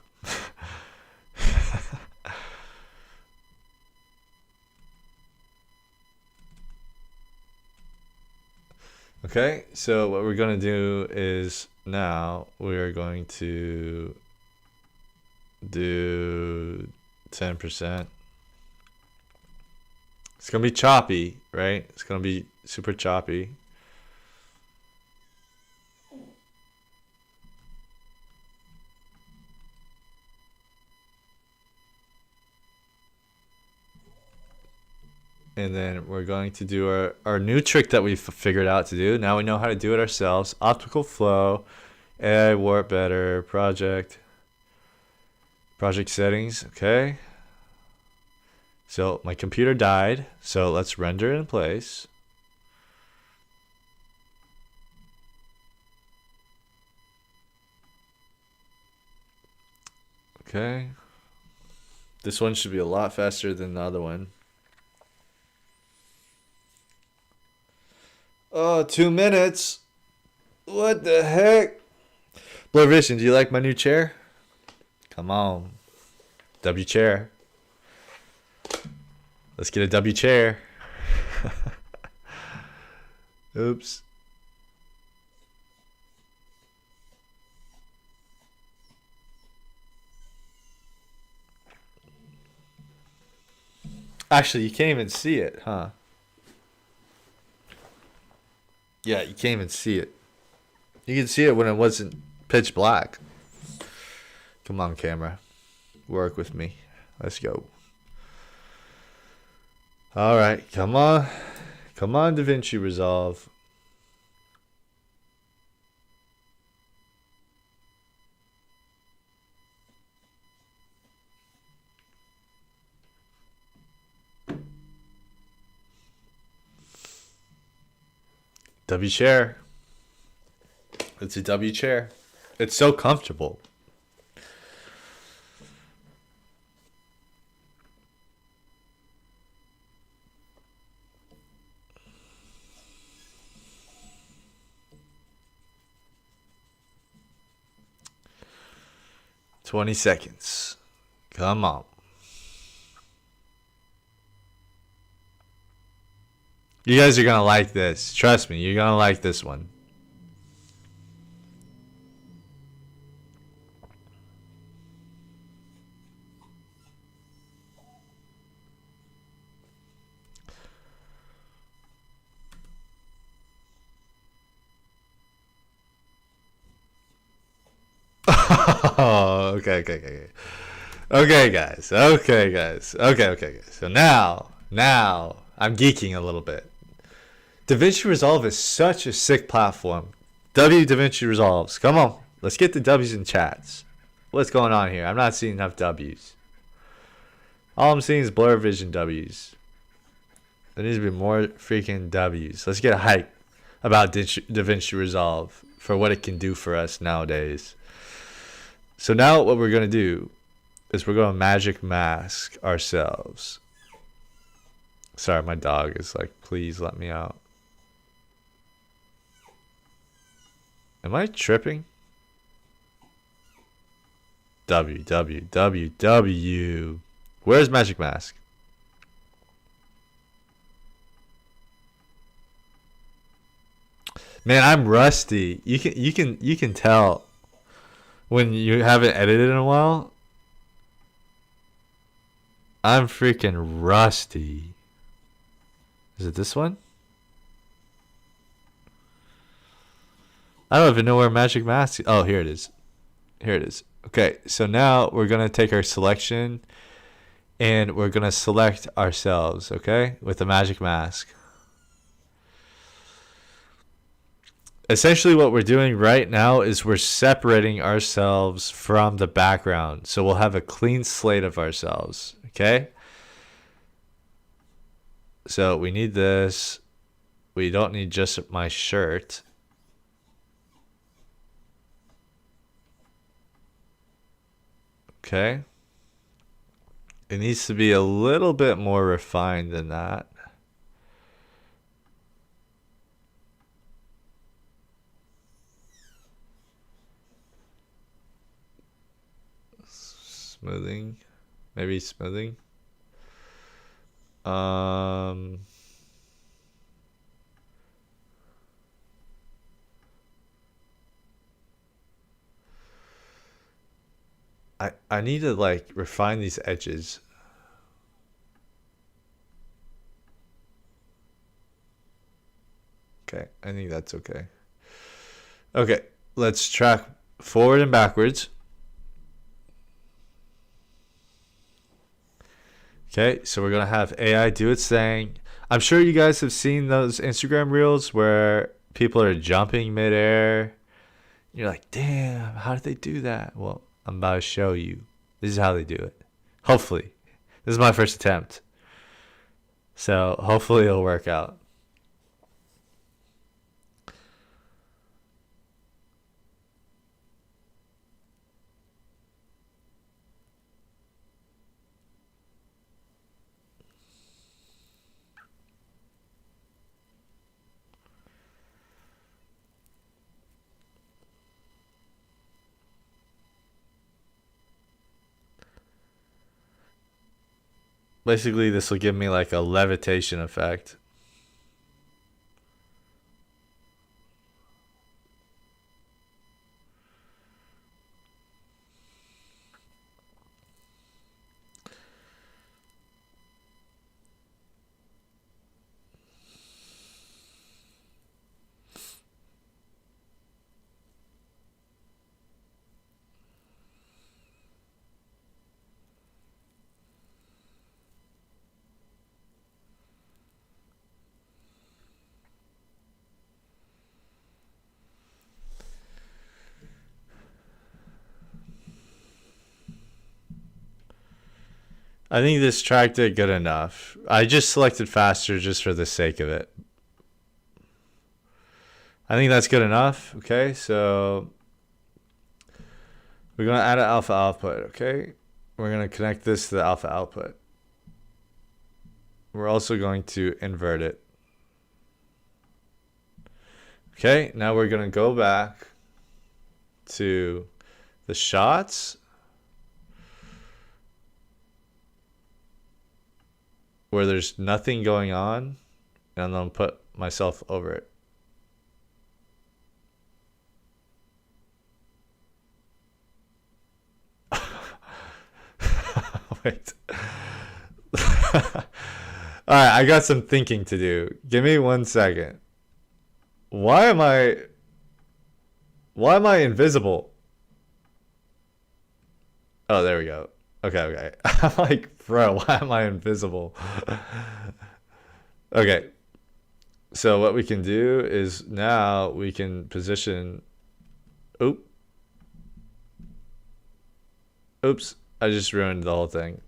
Okay, so what we're going to do is now we are going to do 10%. It's going to be choppy, right? It's going to be super choppy. And then we're going to do our new trick that we've figured out to do. Now we know how to do it ourselves. Optical flow, AI warp better, project settings. Okay. So my computer died. So let's render it in place. Okay. This one should be a lot faster than the other one. Oh, 2 minutes. What the heck? Blur Vision, do you like my new chair? Come on. W chair. Let's get a W chair. Oops. Actually, you can't even see it, huh? Yeah, you can't even see it. You can see it when it wasn't pitch black. Come on, camera. Work with me. Let's go. All right, come on. Come on, Davinci Resolve. W chair. It's a W chair. It's so comfortable. "20 seconds. Come on." You guys are gonna like this. Trust me, you're gonna like this one. Oh, okay. Okay, guys. Okay. So now, I'm geeking a little bit. DaVinci Resolve is such a sick platform. DaVinci Resolves. Come on. Let's get the W's in chats. What's going on here? I'm not seeing enough W's. All I'm seeing is blur vision W's. There needs to be more freaking W's. Let's get a hype about DaVinci Resolve for what it can do for us nowadays. So now what we're going to do is we're going to magic mask ourselves. Sorry, my dog is like, please let me out. Am I tripping? W. Where's magic mask? Man, I'm rusty. You can tell when you haven't edited in a while. I'm freaking rusty. Is it this one? I don't even know where magic mask is. Oh, here it is. Okay, so now we're going to take our selection and we're going to select ourselves, okay, with the magic mask. Essentially what we're doing right now is we're separating ourselves from the background. So we'll have a clean slate of ourselves, okay? So we need this. We don't need just my shirt. Okay. It needs to be a little bit more refined than that. Smoothing. Maybe smoothing. I need to like refine these edges. Okay, I think that's okay. Okay, let's track forward and backwards. Okay, so we're going to have AI do its thing. I'm sure you guys have seen those Instagram reels where people are jumping midair. You're like, damn, how did they do that? Well, I'm about to show you. This is how they do it. Hopefully. This is my first attempt. So hopefully it'll work out. Basically, this will give me like a levitation effect. I think this track did good enough. I just selected faster just for the sake of it. I think that's good enough. Okay, so we're going to add an alpha output. Okay, we're going to connect this to the alpha output. We're also going to invert it. Okay, now we're going to go back to the shots where there's nothing going on, and I'm going to put myself over it. Wait. Alright, I got some thinking to do. Give me 1 second. Why am I invisible? Oh, there we go. Okay. I'm like, bro, why am I invisible? Okay. So what we can do is now we can position. Oops. I just ruined the whole thing.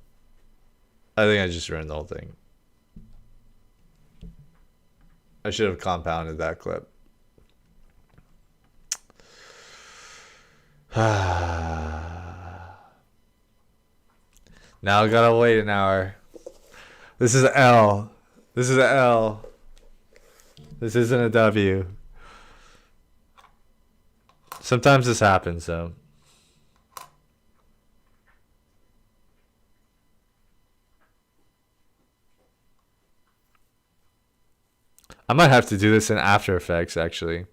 I think I just ruined the whole thing. I should have compounded that clip. Now I gotta wait an hour. This is an L. This is an L. This isn't a W. Sometimes this happens though. I might have to do this in After Effects actually.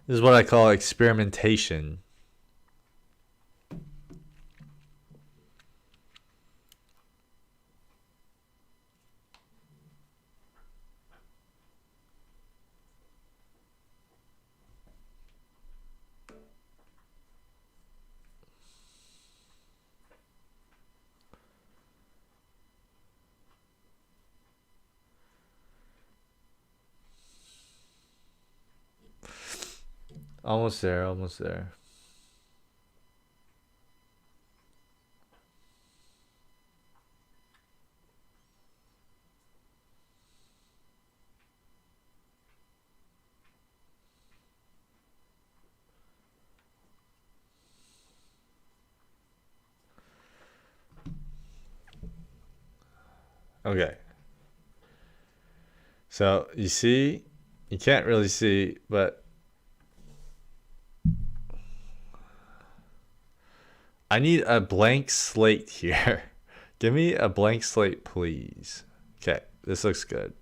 This is what I call experimentation. Almost there, almost there. Okay. So you see, you can't really see, but I need a blank slate here. Give me a blank slate, please. Okay, this looks good.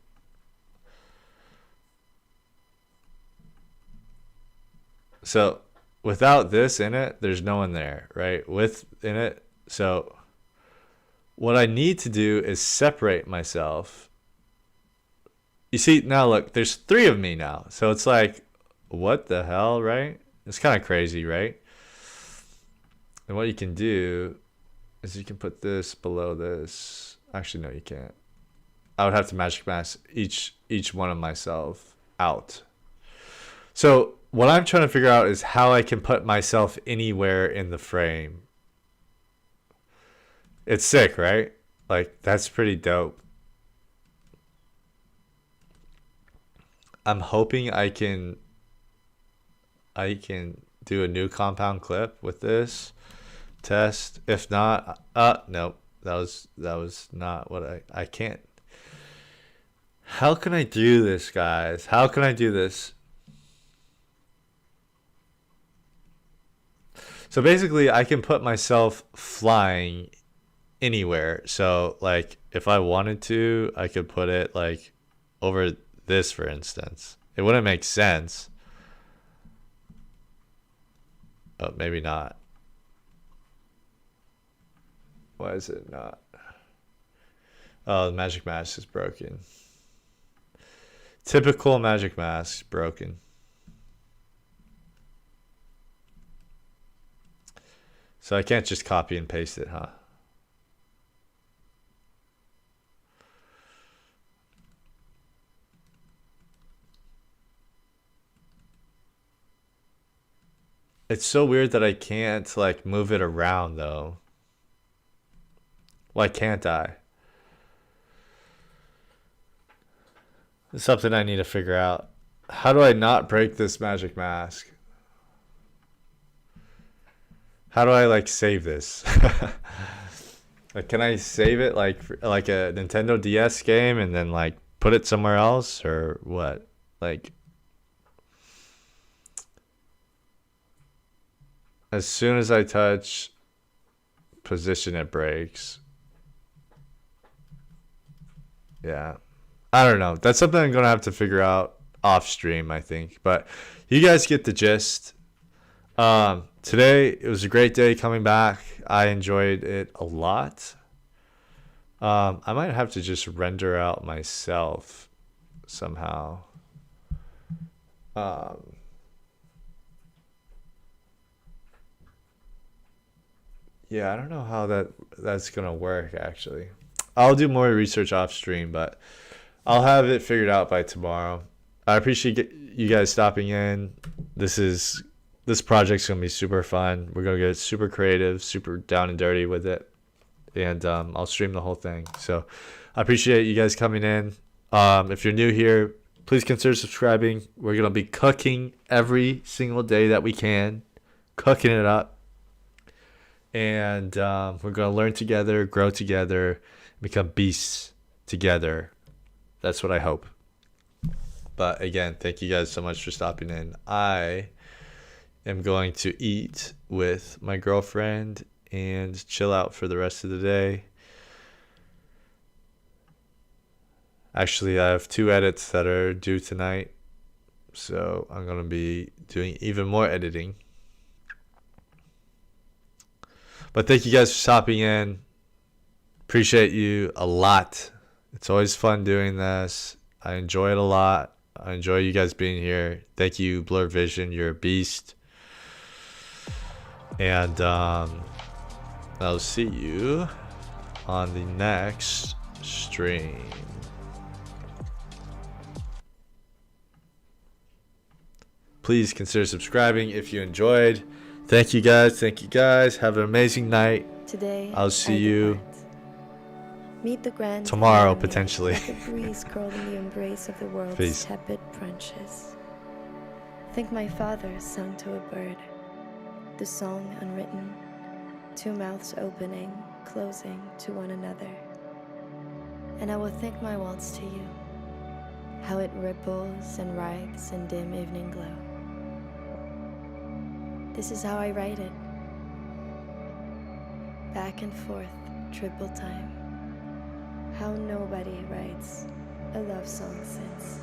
So without this in it, there's no one there, right? With in it. So what I need to do is separate myself. You see, now look, there's 3 of me now. So it's like, what the hell, right? It's kind of crazy, right? And what you can do is you can put this below this. Actually, no, you can't. I would have to magic mask each one of myself out. So what I'm trying to figure out is how I can put myself anywhere in the frame. It's sick, right? Like, that's pretty dope. I'm hoping I can do a new compound clip with this test. If not, nope. That was not what I can't. How can I do this, guys? How can I do this? So basically I can put myself flying anywhere. So like if I wanted to, I could put it like over this, for instance. It wouldn't make sense. Oh, maybe not. Why is it not? Oh, the magic mask is broken. Typical magic mask broken. So I can't just copy and paste it, huh? It's so weird that I can't like move it around though. Why can't I? It's something I need to figure out. How do I not break this magic mask? How do I like save this? Like, can I save it like a Nintendo DS game and then like put it somewhere else or what? Like, as soon as I touch position, it breaks. Yeah. I don't know. That's something I'm going to have to figure out off stream, I think. But you guys get the gist. Today, it was a great day coming back. I enjoyed it a lot. I might have to just render out myself somehow. Yeah, I don't know how that's going to work, actually. I'll do more research off stream, but I'll have it figured out by tomorrow. I appreciate you guys stopping in. This project's gonna be super fun. We're gonna get super creative, super down and dirty with it, and I'll stream the whole thing. So I appreciate you guys coming in. If you're new here, please consider subscribing. We're gonna be cooking every single day that we can, cooking it up, and we're gonna learn together, grow together, become beasts together. That's what I hope. But again, thank you guys so much for stopping in. I am going to eat with my girlfriend and chill out for the rest of the day. Actually, I have 2 edits that are due tonight, so I'm going to be doing even more editing. But thank you guys for stopping in. Appreciate you a lot. It's always fun doing this. I enjoy it a lot. I enjoy you guys being here. Thank you, Blur Vision. You're a beast. And I'll see you on the next stream. Please consider subscribing if you enjoyed. Thank you guys. Thank you guys. Have an amazing night. Today, I'll see you meet the grand tomorrow, army, potentially. like a breeze curled in the embrace of the world's Peace. tepid branches. Think my father sung to a bird, the song unwritten, 2 mouths opening, closing to one another. And I will think my waltz to you, how it ripples and writhes in dim evening glow. This is how I write it, back and forth, triple time. How nobody writes a love song since.